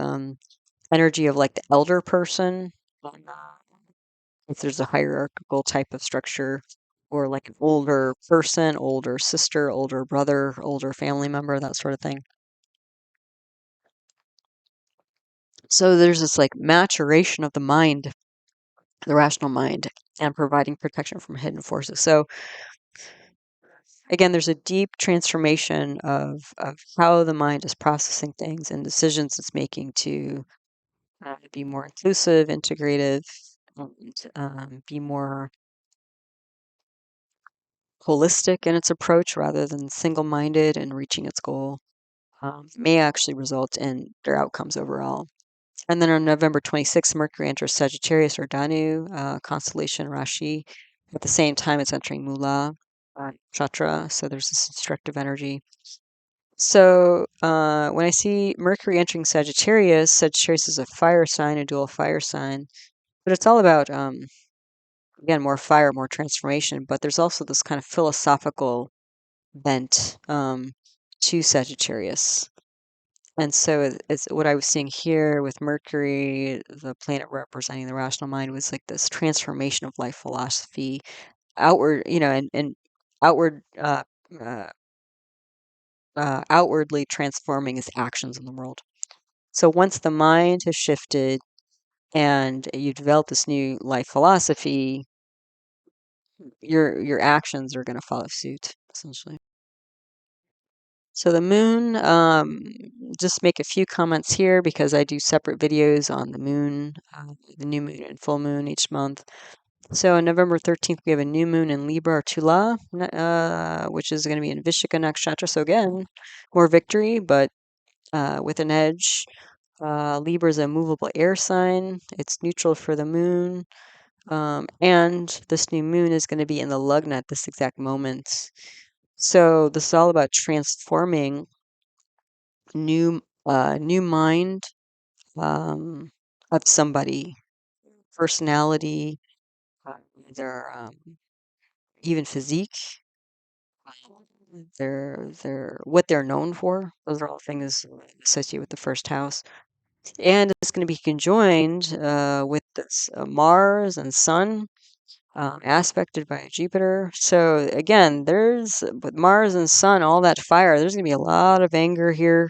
energy of like the elder person. If there's a hierarchical type of structure, or like an older person, older sister, older brother, older family member, that sort of thing. So there's this like maturation of the mind, the rational mind, and providing protection from hidden forces. So again, there's a deep transformation of how the mind is processing things and decisions it's making to be more inclusive, integrative, and be more holistic in its approach rather than single-minded and reaching its goal. May actually result in their outcomes overall. And then on November 26th, Mercury enters Sagittarius or Danu, constellation Rashi. At the same time, it's entering Mula, Chatra, so there's this destructive energy. So when I see Mercury entering Sagittarius, Sagittarius is a fire sign, a dual fire sign, but it's all about, again, more fire, more transformation, but there's also this kind of philosophical bent to Sagittarius. And so it's what I was seeing here with Mercury, the planet representing the rational mind, was like this transformation of life philosophy, outward, and outward, uh, outwardly transforming his actions in the world. So once the mind has shifted and you develop this new life philosophy, your actions are going to follow suit, essentially. So the moon, just make a few comments here because I do separate videos on the moon, the new moon and full moon each month. So on November 13th, we have a new moon in Libra or Tula, which is going to be in Vishaka Nakshatra. So again, more victory, but with an edge. Libra is a movable air sign. It's neutral for the moon. And this new moon is going to be in the Lugna at this exact moment. So this is all about transforming new mind of somebody, personality, their even physique, their what they're known for. Those are all things associated with the first house. And it's going to be conjoined with this Mars and Sun, aspected by Jupiter. So again, there's with Mars and Sun, all that fire. There's going to be a lot of anger here.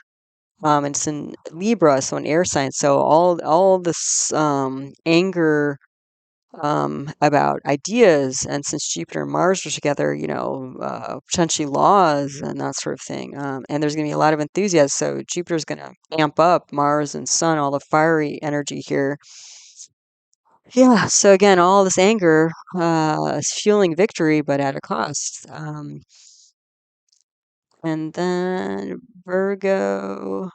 And it's in Libra, so an air sign. So all this anger about ideas, and since Jupiter and Mars are together, potentially laws and that sort of thing. And there's going to be a lot of enthusiasm. So Jupiter's going to amp up Mars and Sun, all the fiery energy here. Yeah. So again, all this anger is fueling victory, but at a cost. And then Virgo.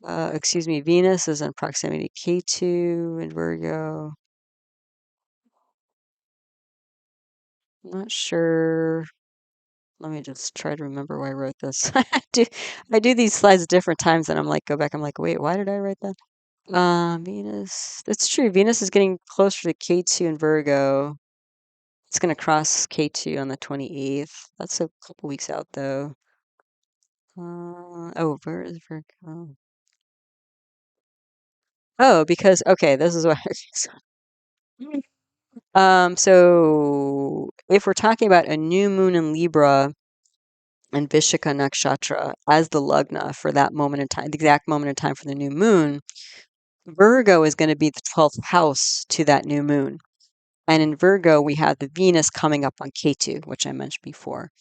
Excuse me, Venus is in proximity to K2 in Virgo. Not sure. Let me just try to remember why I wrote this. I do these slides different times and I'm like, go back, I'm like, wait, why did I write that? Venus. It's true. Venus is getting closer to K2 in Virgo. It's going to cross K2 on the 28th. That's a couple weeks out though. Where is Virgo? Oh, because, okay, this is what so if we're talking about a new moon in Libra and Vishaka Nakshatra as the Lugna for that moment in time, the exact moment in time for the new moon, Virgo is going to be the 12th house to that new moon. And in Virgo, we have the Venus coming up on Ketu, which I mentioned before.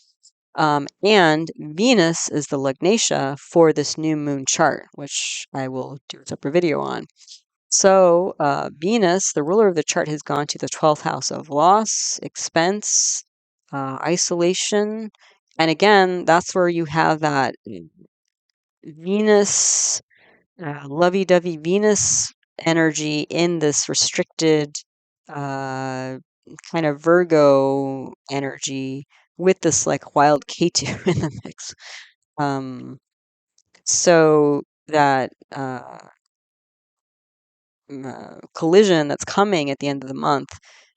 And Venus is the Lugnatia for this new moon chart, which I will do a separate video on. So Venus, the ruler of the chart, has gone to the 12th house of loss, expense, isolation. And again, that's where you have that Venus, lovey-dovey Venus energy in this restricted uh, kind of Virgo energy with this like wild Ketu in the mix. So that collision that's coming at the end of the month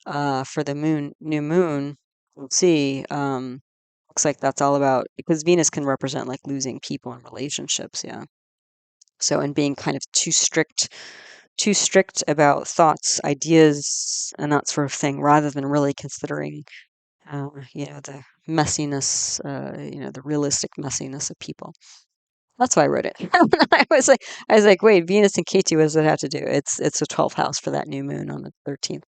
for the new moon, we'll see. Looks like that's all about because Venus can represent like losing people in relationships, yeah. So and being kind of too strict about thoughts, ideas, and that sort of thing, rather than really considering, the messiness, the realistic messiness of people. That's why I wrote it. I was like, wait, Venus and Ketu, what does it have to do? It's a 12th house for that new moon on the 13th.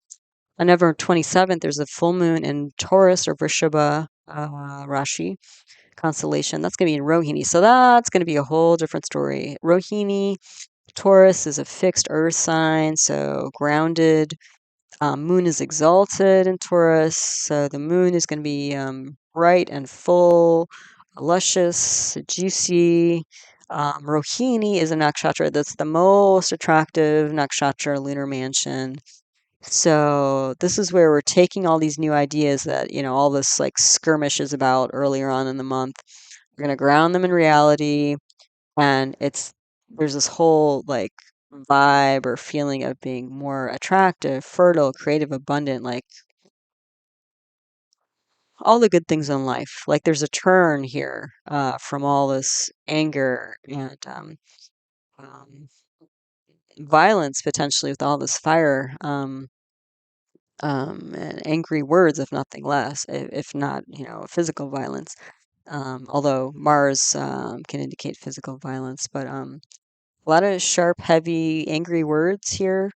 On November 27th, there's a full moon in Taurus or Vrishabha Rashi constellation. That's going to be in Rohini. So that's going to be a whole different story. Rohini, Taurus is a fixed earth sign, so grounded. Moon is exalted in Taurus, so the moon is going to be bright and full, luscious, juicy. Rohini is a nakshatra that's the most attractive nakshatra lunar mansion. So this is where we're taking all these new ideas that, all this like skirmish is about earlier on in the month. We're going to ground them in reality. And there's this whole like vibe or feeling of being more attractive, fertile, creative, abundant, like all the good things in life. Like there's a turn here from all this anger and um, violence potentially with all this fire and angry words, if nothing less, if not, physical violence. Although Mars can indicate physical violence, but a lot of sharp, heavy, angry words here,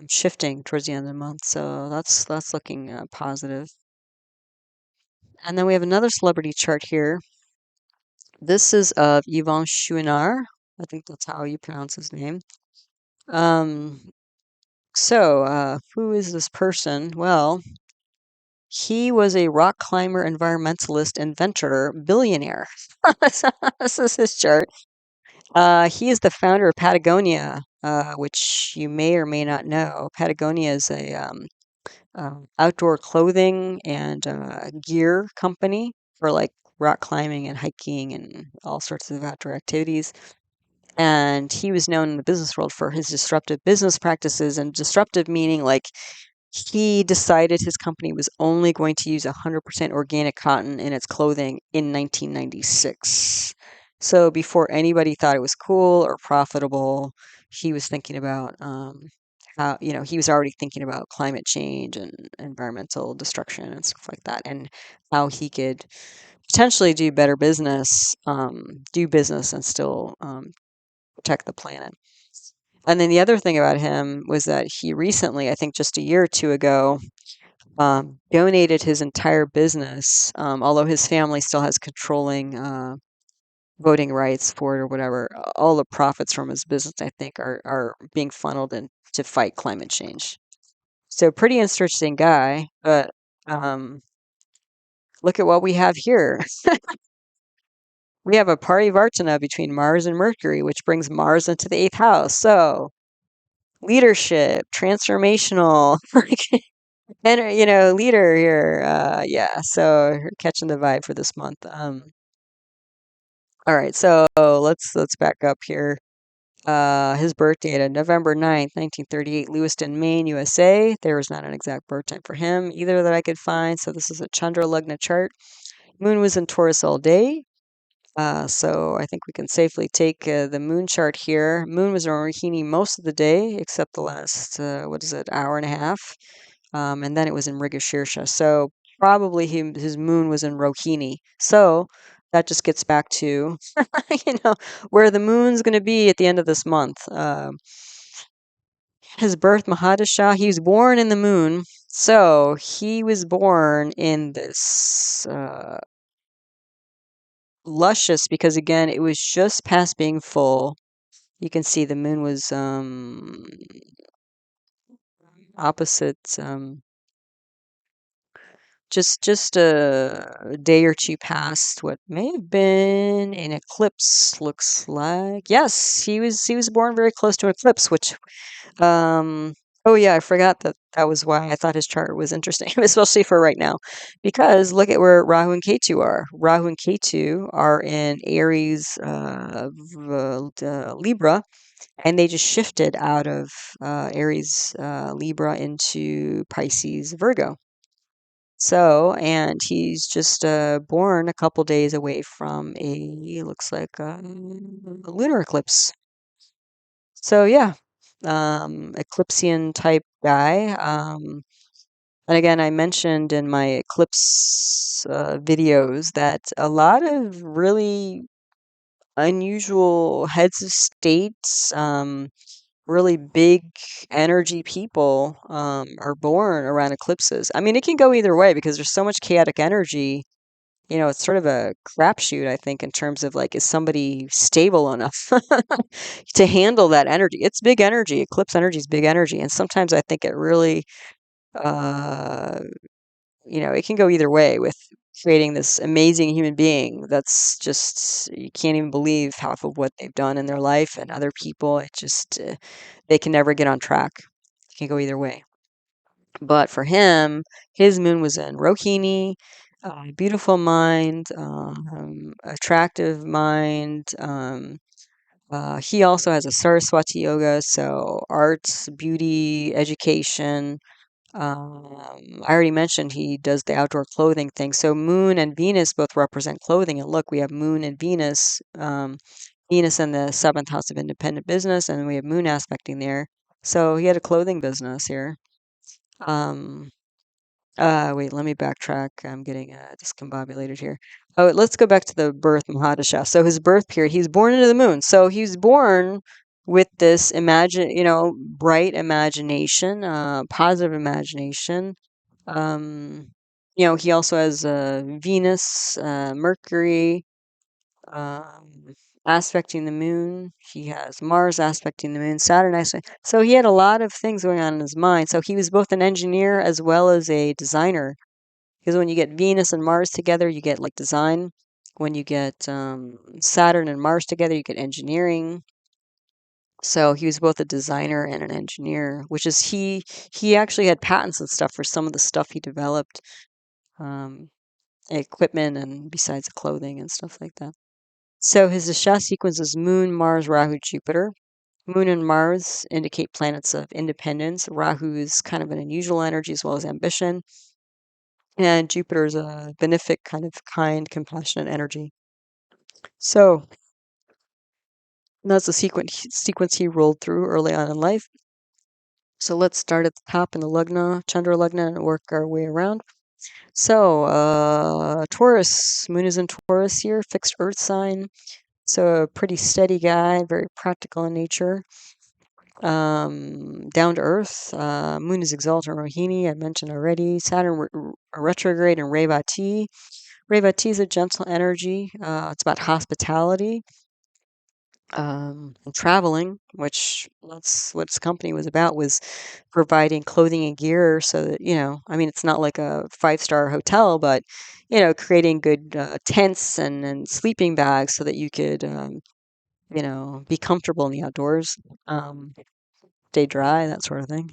shifting towards the end of the month. So that's looking positive. And then we have another celebrity chart here. This is of Yvon Chouinard. I think that's how you pronounce his name. Who is this person? Well, he was a rock climber, environmentalist, inventor, billionaire. This is his chart. He is the founder of Patagonia, which you may or may not know. Patagonia is a outdoor clothing and gear company for like rock climbing and hiking and all sorts of outdoor activities. And he was known in the business world for his disruptive business practices, and disruptive meaning like he decided his company was only going to use 100% organic cotton in its clothing in 1996. So before anybody thought it was cool or profitable, he was thinking about how, he was already thinking about climate change and environmental destruction and stuff like that, and how he could potentially do business and still protect the planet. And then the other thing about him was that he recently, I think just a year or two ago, donated his entire business, although his family still has controlling voting rights for it or whatever. All the profits from his business, I think, are being funneled in to fight climate change. So pretty interesting guy, but um, look at what we have here. We have a parivartana between Mars and Mercury, which brings Mars into the eighth house. So leadership, transformational, like, and leader here. Yeah, so you're catching the vibe for this month. All right, so let's back up here. His birth date, November 9th, 1938, Lewiston, Maine, USA. There was not an exact birth time for him either that I could find, so this is a Chandra Lugna chart. Moon was in Taurus all day. So I think we can safely take the moon chart here. Moon was in Rohini most of the day, except the last, hour and a half. And then it was in Mrigashirsha. So probably his moon was in Rohini. So that just gets back to, where the moon's going to be at the end of this month. His birth, Mahadasha, he was born in the moon. So he was born in this luscious, because again, it was just past being full. You can see the moon was opposite, just a day or two past what may have been an eclipse. Looks like, yes, he was born very close to an eclipse, which oh yeah, I forgot that was why I thought his chart was interesting, especially for right now, because look at where Rahu and Ketu are. Rahu and Ketu are in Aries, Libra, and they just shifted out of Aries, Libra into Pisces, Virgo. So, and he's just born a couple days away from looks like a lunar eclipse. So yeah, eclipsean type guy. And again, I mentioned in my eclipse videos that a lot of really unusual heads of states, really big energy people are born around eclipses. I mean, it can go either way because there's so much chaotic energy. It's sort of a crapshoot, I think, in terms of like, is somebody stable enough to handle that energy? It's big energy. Eclipse energy is big energy. And sometimes I think it really, uh, it can go either way with creating this amazing human being that's just, you can't even believe half of what they've done in their life, and other people, it just, they can never get on track. It can go either way. But for him, his moon was in Rohini, beautiful mind, attractive mind. He also has a Saraswati yoga, so arts, beauty, education. I already mentioned he does the outdoor clothing thing. So Moon and Venus both represent clothing. And look, we have Moon and Venus, Venus in the seventh house of independent business, and we have Moon aspecting there. So he had a clothing business here. Um, Wait, let me backtrack. I'm getting discombobulated here. Oh, let's go back to the birth Mahadasha. So his birth period, he's born into the moon. So he's born with this bright imagination, positive imagination. Um, he also has Venus, Mercury, um, aspecting the moon. He has Mars aspecting the moon, Saturn aspect. So he had a lot of things going on in his mind. So he was both an engineer as well as a designer. Because when you get Venus and Mars together, you get like design. When you get Saturn and Mars together, you get engineering. So he was both a designer and an engineer, which is he actually had patents and stuff for some of the stuff he developed, um, equipment and besides clothing and stuff like that. So his Dasha sequence is Moon, Mars, Rahu, Jupiter. Moon and Mars indicate planets of independence. Rahu is kind of an unusual energy as well as ambition. And Jupiter is a benefic, kind of kind, compassionate energy. So that's the sequence he rolled through early on in life. So let's start at the top in the Lagna, Chandra Lagna, and work our way around. So, Taurus, Moon is in Taurus here, fixed Earth sign. So a pretty steady guy, very practical in nature. Down to earth. Moon is exalted in Rohini, I mentioned already. Saturn retrograde in Revati. Revati is a gentle energy. It's about hospitality, and traveling, which that's what his company was about, was providing clothing and gear so that, I mean, it's not like a five-star hotel, but, creating good tents and sleeping bags so that you could, be comfortable in the outdoors, stay dry, that sort of thing.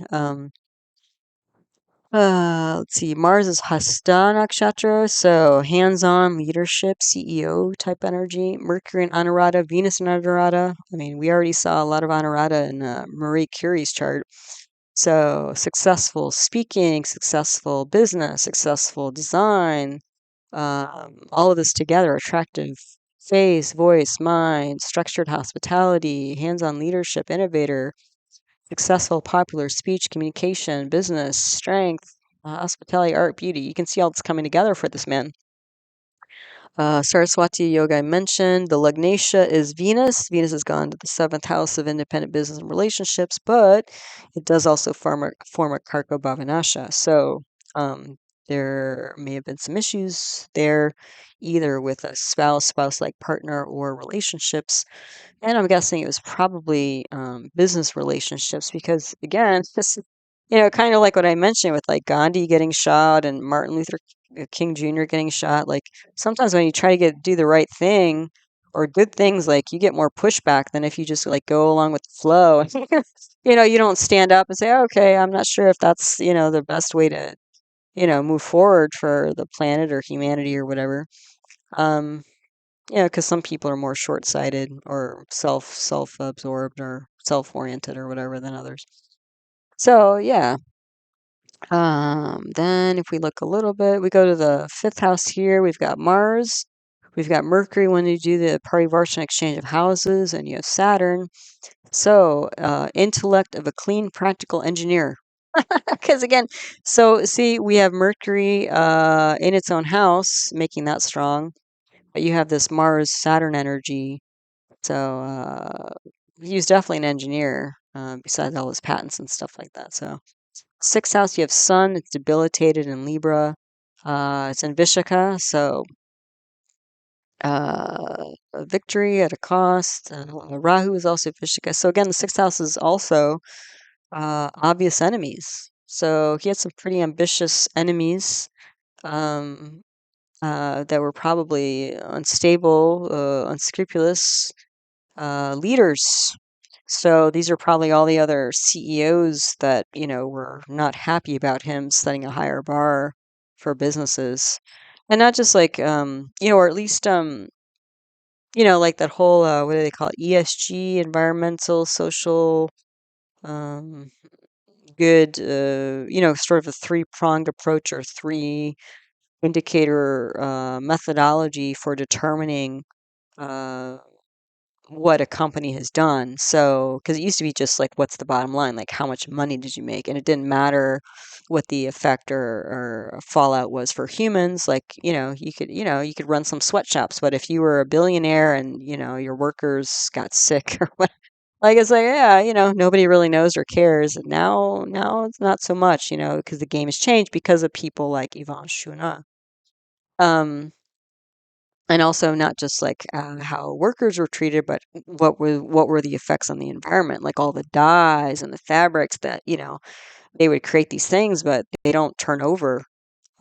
Let's see. Mars is Hasta Nakshatra, so hands-on leadership, CEO type energy. Mercury and Anuradha, Venus and Anuradha. I mean, we already saw a lot of Anuradha in Marie Curie's chart. So successful speaking, successful business, successful design, all of this together, attractive face, voice, mind, structured hospitality, hands-on leadership, innovator, successful, popular speech, communication, business, strength, hospitality, art, beauty. You can see all this coming together for this man. Saraswati yoga I mentioned. The Lagnatia is Venus. Venus has gone to the seventh house of independent business and relationships, but it does also form a karako bhavanasha. So there may have been some issues there, either with a spouse-like partner, or relationships. And I'm guessing it was probably business relationships because, again, this, kind of like what I mentioned with like Gandhi getting shot and Martin Luther King Jr. getting shot. Like sometimes when you try to do the right thing or good things, like you get more pushback than if you just like go along with the flow. You don't stand up and say, okay, I'm not sure if that's, the best way to, move forward for the planet or humanity or whatever. Um, yeah, because some people are more short-sighted or self-absorbed or self-oriented or whatever than others. So yeah. Then if we look a little bit, we go to the fifth house here. We've got Mars. We've got Mercury when you do the parivartana exchange of houses, and you have Saturn. So intellect of a clean, practical engineer. Because again, so see, we have Mercury in its own house, making that strong. But you have this Mars Saturn energy. So he was definitely an engineer, besides all his patents and stuff like that. So sixth house, you have Sun. It's debilitated in Libra. It's in Vishaka, so a victory at a cost. Rahu is also Vishaka. So again, the sixth house is also obvious enemies. So he had some pretty ambitious enemies, um, that were probably unstable, unscrupulous leaders. So these are probably all the other CEOs that, were not happy about him setting a higher bar for businesses. And not just like, or at least, like that whole, what do they call it? ESG, environmental, social, um, good, sort of a three-pronged approach or three indicator methodology for determining uh, what a company has done. So, because it used to be just like, what's the bottom line? Like, how much money did you make? And it didn't matter what the effect or fallout was for humans. Like, you could run some sweatshops, but if you were a billionaire and, your workers got sick or what, like, it's like, yeah, nobody really knows or cares. And now it's not so much, because the game has changed because of people like Yvon Chouinard. Um, and also not just like how workers were treated, but what were the effects on the environment, like all the dyes and the fabrics that they would create these things, but they don't turn over.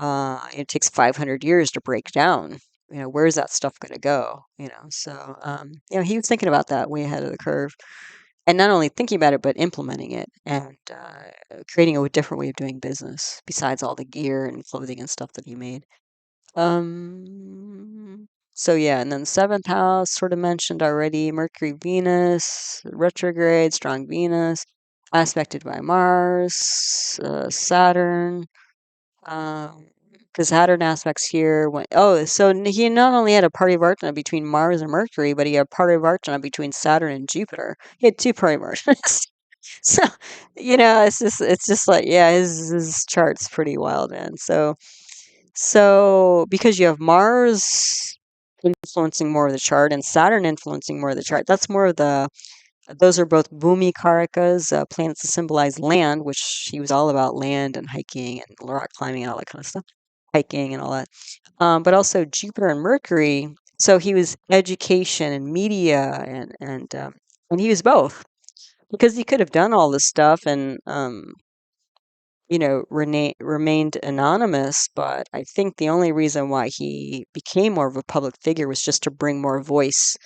It takes 500 years to break down. Where's that stuff going to go? So he was thinking about that way ahead of the curve, and not only thinking about it, but implementing it and creating a different way of doing business besides all the gear and clothing and stuff that he made. So yeah, and then seventh house, sort of mentioned already, Mercury, Venus, retrograde, strong Venus, aspected by Mars, Saturn, because Saturn aspects here so he not only had a parivartana between Mars and Mercury, but he had parivartana between Saturn and Jupiter. He had two parivartanas. So, it's just like, yeah, his chart's pretty wild, man. So because you have Mars influencing more of the chart and Saturn influencing more of the chart, that's more of those are both Bhumi Karakas, planets that symbolize land, which he was all about land and hiking and rock climbing and all that kind of stuff, hiking and all that. But also Jupiter and Mercury. So he was education and media and he was both because he could have done all this stuff and remained anonymous, but I think the only reason why he became more of a public figure was just to bring more voice,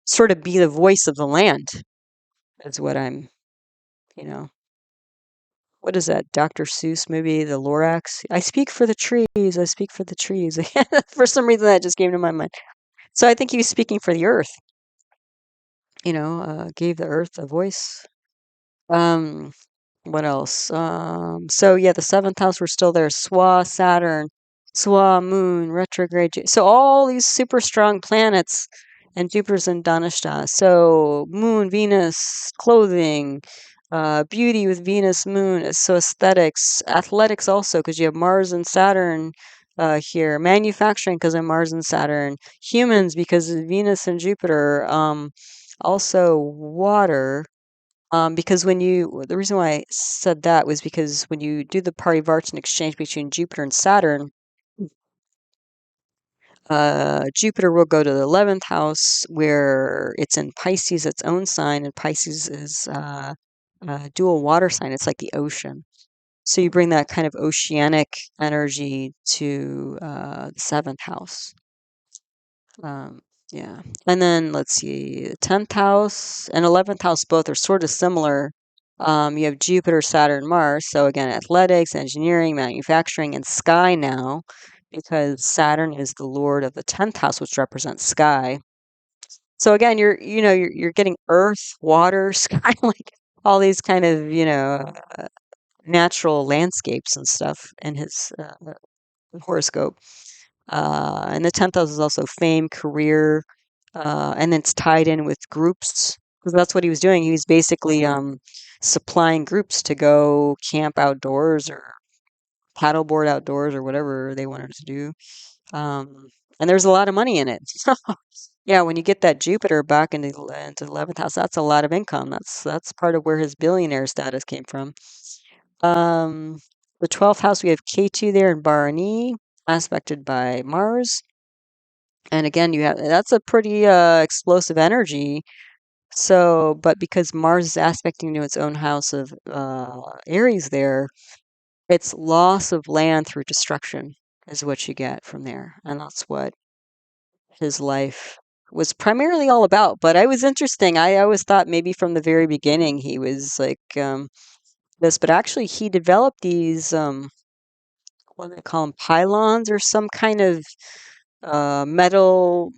sort of be the voice of the land, is what you know, what is that, Dr. Seuss movie, The Lorax? I speak for the trees, I speak for the trees. For some reason, that just came to my mind. So I think he was speaking for the earth, gave the earth a voice. Um, What else? So yeah, the seventh house, we're still there. Swa, Saturn, Swa, Moon, retrograde. So all these super strong planets, and Jupiter's in Dhanishta. So Moon, Venus, clothing, beauty with Venus, Moon. So aesthetics, athletics also, because you have Mars and Saturn here. Manufacturing because of Mars and Saturn. Humans because of Venus and Jupiter. Also water. Because the reason why I said that was because when you do the parivartan exchange between Jupiter and Saturn, Jupiter will go to the 11th house where it's in Pisces, its own sign, and Pisces is a dual water sign. It's like the ocean. So you bring that kind of oceanic energy to the 7th house. Um, yeah. And then let's see, the 10th house and 11th house both are sort of similar. You have Jupiter, Saturn, Mars. So again, athletics, engineering, manufacturing, and sky now, because Saturn is the lord of the 10th house, which represents sky. So again, you're getting earth, water, sky, like all these kind of, natural landscapes and stuff in his horoscope. And the 10th house is also fame, career, and it's tied in with groups because that's what he was doing. He was basically supplying groups to go camp outdoors or paddleboard outdoors or whatever they wanted to do. Um, and there's a lot of money in it. Yeah, when you get that Jupiter back into the 11th house, that's a lot of income. That's part of where his billionaire status came from. Um, the 12th house, we have K2 there in Bharani, aspected by Mars. And again, that's a pretty explosive energy. So, but because Mars is aspecting to its own house of Aries there, it's loss of land through destruction is what you get from there. And that's what his life was primarily all about. But I was interesting. I always thought maybe from the very beginning he was like this, but actually he developed these what do they call them, pylons or some kind of metal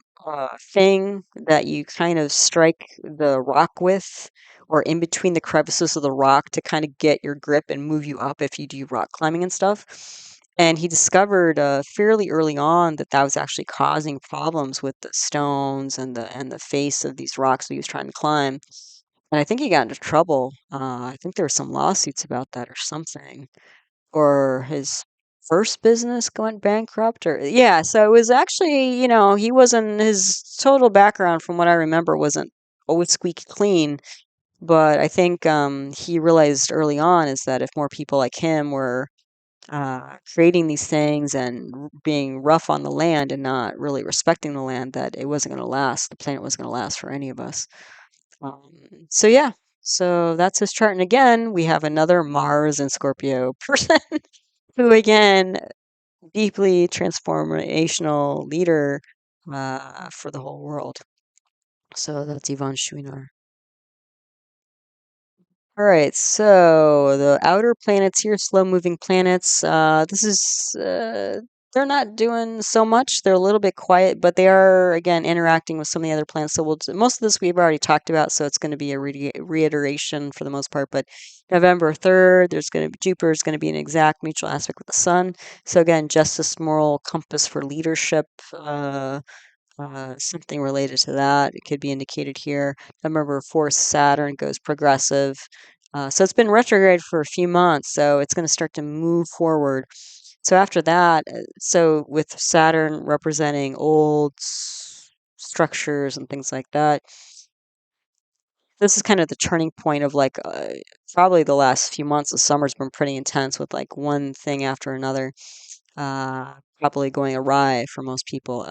thing that you kind of strike the rock with or in between the crevices of the rock to kind of get your grip and move you up if you do rock climbing and stuff. And he discovered fairly early on that that was actually causing problems with the stones and the face of these rocks that he was trying to climb. And I think he got into trouble. I think there were some lawsuits about that or something, or his first business went bankrupt, or yeah. So it was actually, he wasn't, his total background from what I remember wasn't always squeaky clean. But I think he realized early on is that if more people like him were creating these things and being rough on the land and not really respecting the land, that it wasn't going to last. The planet wasn't going to last for any of us. Um, so yeah, so that's his chart. And again, we have another Mars and Scorpio person who, again, deeply transformational leader for the whole world. So that's Yvonne Chouinard. All right, so the outer planets here, slow-moving planets. This is they're not doing so much. They're a little bit quiet, but they are again interacting with some of the other planets. So most of this we've already talked about, so it's going to be a reiteration for the most part. But November 3rd, there's going to be Jupiter is going to be an exact mutual aspect with the Sun. So again, justice, moral compass for leadership. Something related to that. It could be indicated here. November 4th, Saturn goes progressive. So it's been retrograde for a few months, so it's going to start to move forward. So after that, so with Saturn representing old structures and things like that, this is kind of the turning point of like probably the last few months. The summer's been pretty intense with like one thing after another, probably going awry for most people.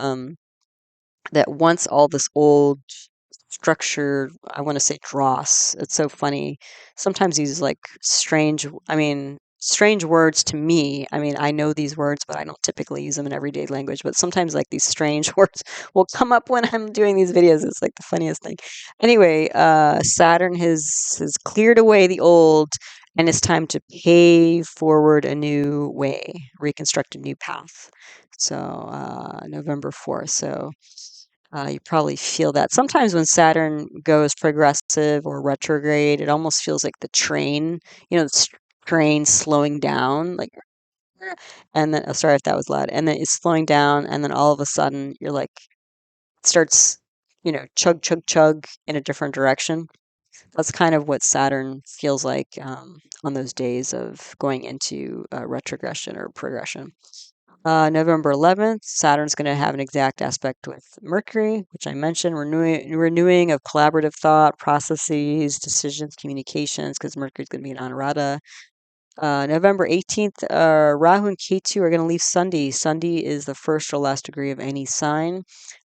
That once all this old structure, I want to say dross. It's so funny. Sometimes these like strange words to me. I mean, I know these words, but I don't typically use them in everyday language. But sometimes like these strange words will come up when I'm doing these videos. It's like the funniest thing. Anyway, Saturn has cleared away the old, and it's time to pave forward a new way, reconstruct a new path. So November 4th. So you probably feel that. Sometimes when Saturn goes progressive or retrograde, it almost feels like the train, the train slowing down, like, and then, oh, sorry if that was loud, and then it's slowing down, and then all of a sudden you're like, starts, chug, chug, chug in a different direction. That's kind of what Saturn feels like on those days of going into retrogression or progression. November 11th, Saturn's going to have an exact aspect with Mercury, which I mentioned, renewing of collaborative thought, processes, decisions, communications, because Mercury's going to be in Anuradha. November 18th, Rahu and Ketu are going to leave Sundi. Sundi is the first or last degree of any sign.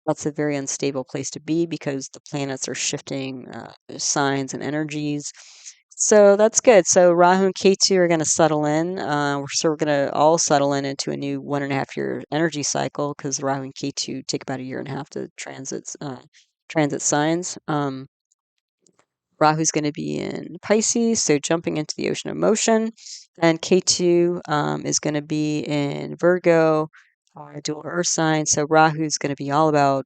That's a very unstable place to be because the planets are shifting signs and energies. So that's good. So Rahu and Ketu are going to settle in. So we're going to all settle in into a new 1.5 year energy cycle because Rahu and Ketu take about a year and a half to transit signs. Rahu's going to be in Pisces, so jumping into the ocean of motion. And Ketu is going to be in Virgo, dual earth sign. So Rahu's going to be all about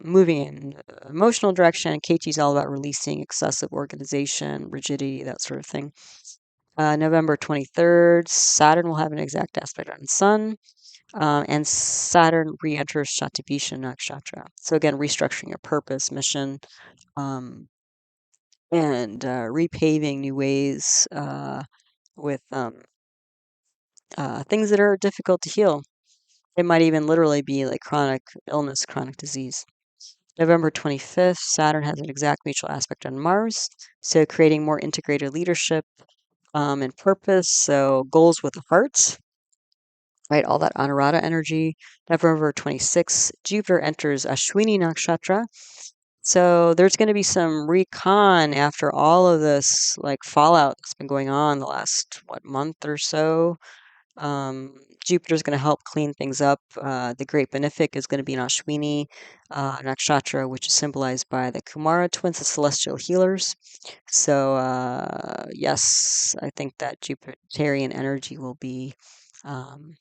moving in emotional direction, and Ketu's all about releasing excessive organization, rigidity, that sort of thing. November 23rd, Saturn will have an exact aspect on the Sun. And Saturn re-enters Shatabisha Nakshatra. So again, restructuring your purpose, mission, and repaving new ways with things that are difficult to heal. It might even literally be like chronic illness, chronic disease. November 25th, Saturn has an exact mutual aspect on Mars, so creating more integrated leadership and purpose. So goals with the heart, right? All that Anuradha energy. November 26th, Jupiter enters Ashwini Nakshatra. So there's going to be some recon after all of this like fallout that's been going on the last month or so. Jupiter's going to help clean things up. The great benefic is going to be in Ashwini Nakshatra, which is symbolized by the Kumara twins, the celestial healers. So yes, I think that Jupiterian energy will be um,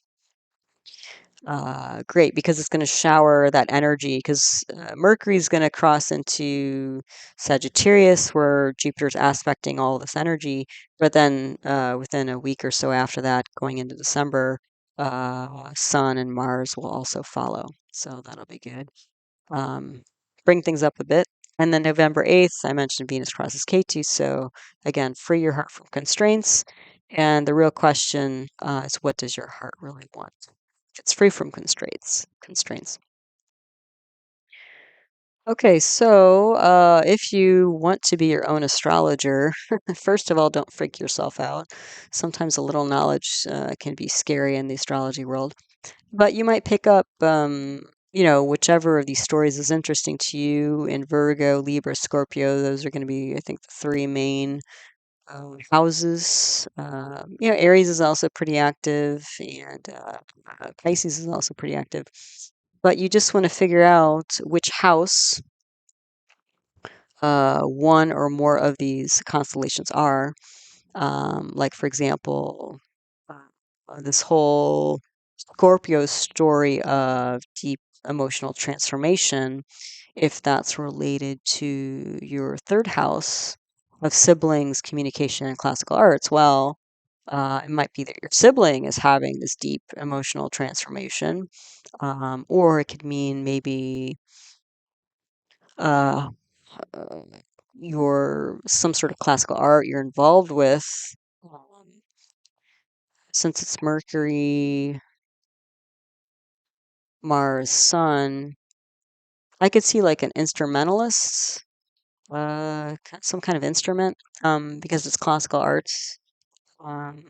great because it's going to shower that energy because Mercury is going to cross into Sagittarius where Jupiter's aspecting all this energy. But then within a week or so after that, going into December, Sun and Mars will also follow. So that'll be good. Um, bring things up a bit. And then November 8th, I mentioned Venus crosses Ketu. So again, free your heart from constraints. And the real question is what does your heart really want? It's free from constraints. Okay, so if you want to be your own astrologer, first of all, don't freak yourself out. Sometimes a little knowledge can be scary in the astrology world, but you might pick up, whichever of these stories is interesting to you in Virgo, Libra, Scorpio. Those are going to be, I think, the three main houses. Aries is also pretty active, and Pisces is also pretty active. But you just want to figure out which house one or more of these constellations are. Like, for example, this whole Scorpio story of deep emotional transformation, if that's related to your third house of siblings, communication, and classical arts, well, it might be that your sibling is having this deep emotional transformation, or it could mean maybe uh, uh, your some sort of classical art you're involved with. Um, since it's Mercury, Mars, Sun, I could see like an instrumentalist, some kind of instrument, because it's classical arts, um,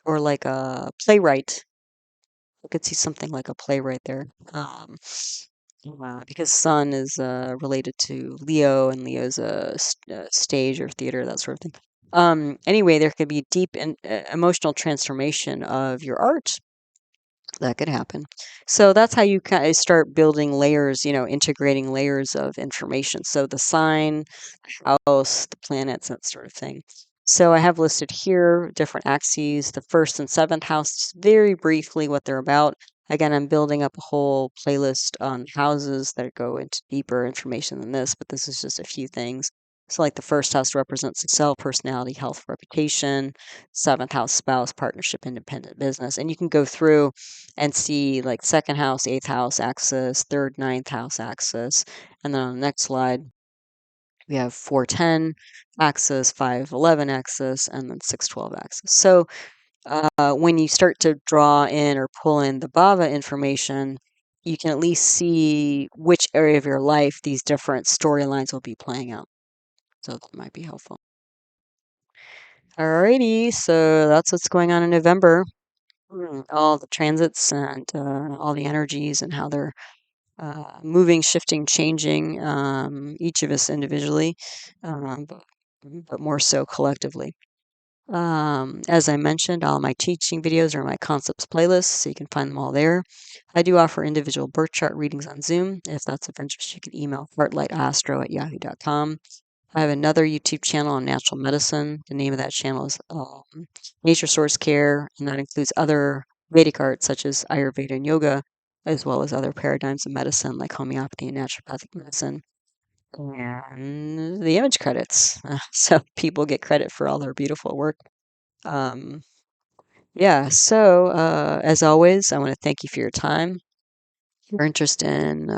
or like a playwright. I could see something like a playwright there. Because Sun is related to Leo, and Leo's a stage or theater, that sort of thing. Anyway, there could be deep and emotional transformation of your art that could happen. So that's how you kind of start building layers, integrating layers of information. So the sign, the house, the planets, that sort of thing. So I have listed here different axes, the first and seventh house, just very briefly what they're about. Again, I'm building up a whole playlist on houses that go into deeper information than this, but this is just a few things. So, like the first house represents self, personality, health, reputation. Seventh house, spouse, partnership, independent business. And you can go through and see like second house, eighth house axis, third, ninth house axis. And then on the next slide, we have 410 axis, 511 axis, and then 612 axis. So when you start to draw in or pull in the bhava information, you can at least see which area of your life these different storylines will be playing out. So that might be helpful. Alrighty, so that's what's going on in November. All the transits and all the energies and how they're moving, shifting, changing, each of us individually, but more so collectively. As I mentioned, all my teaching videos are in my concepts playlist, so you can find them all there. I do offer individual birth chart readings on Zoom. If that's of interest, you can email heartlightastro@yahoo.com. I have another YouTube channel on natural medicine. The name of that channel is Nature Source Care, and that includes other Vedic arts such as Ayurveda and yoga, as well as other paradigms of medicine like homeopathy and naturopathic medicine. And the image credits. So people get credit for all their beautiful work. Um, yeah, so as always, I want to thank you for your time, your interest in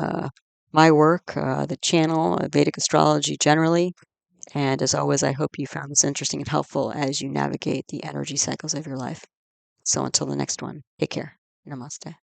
my work, the channel, Vedic astrology generally. And as always, I hope you found this interesting and helpful as you navigate the energy cycles of your life. So until the next one, take care. Namaste.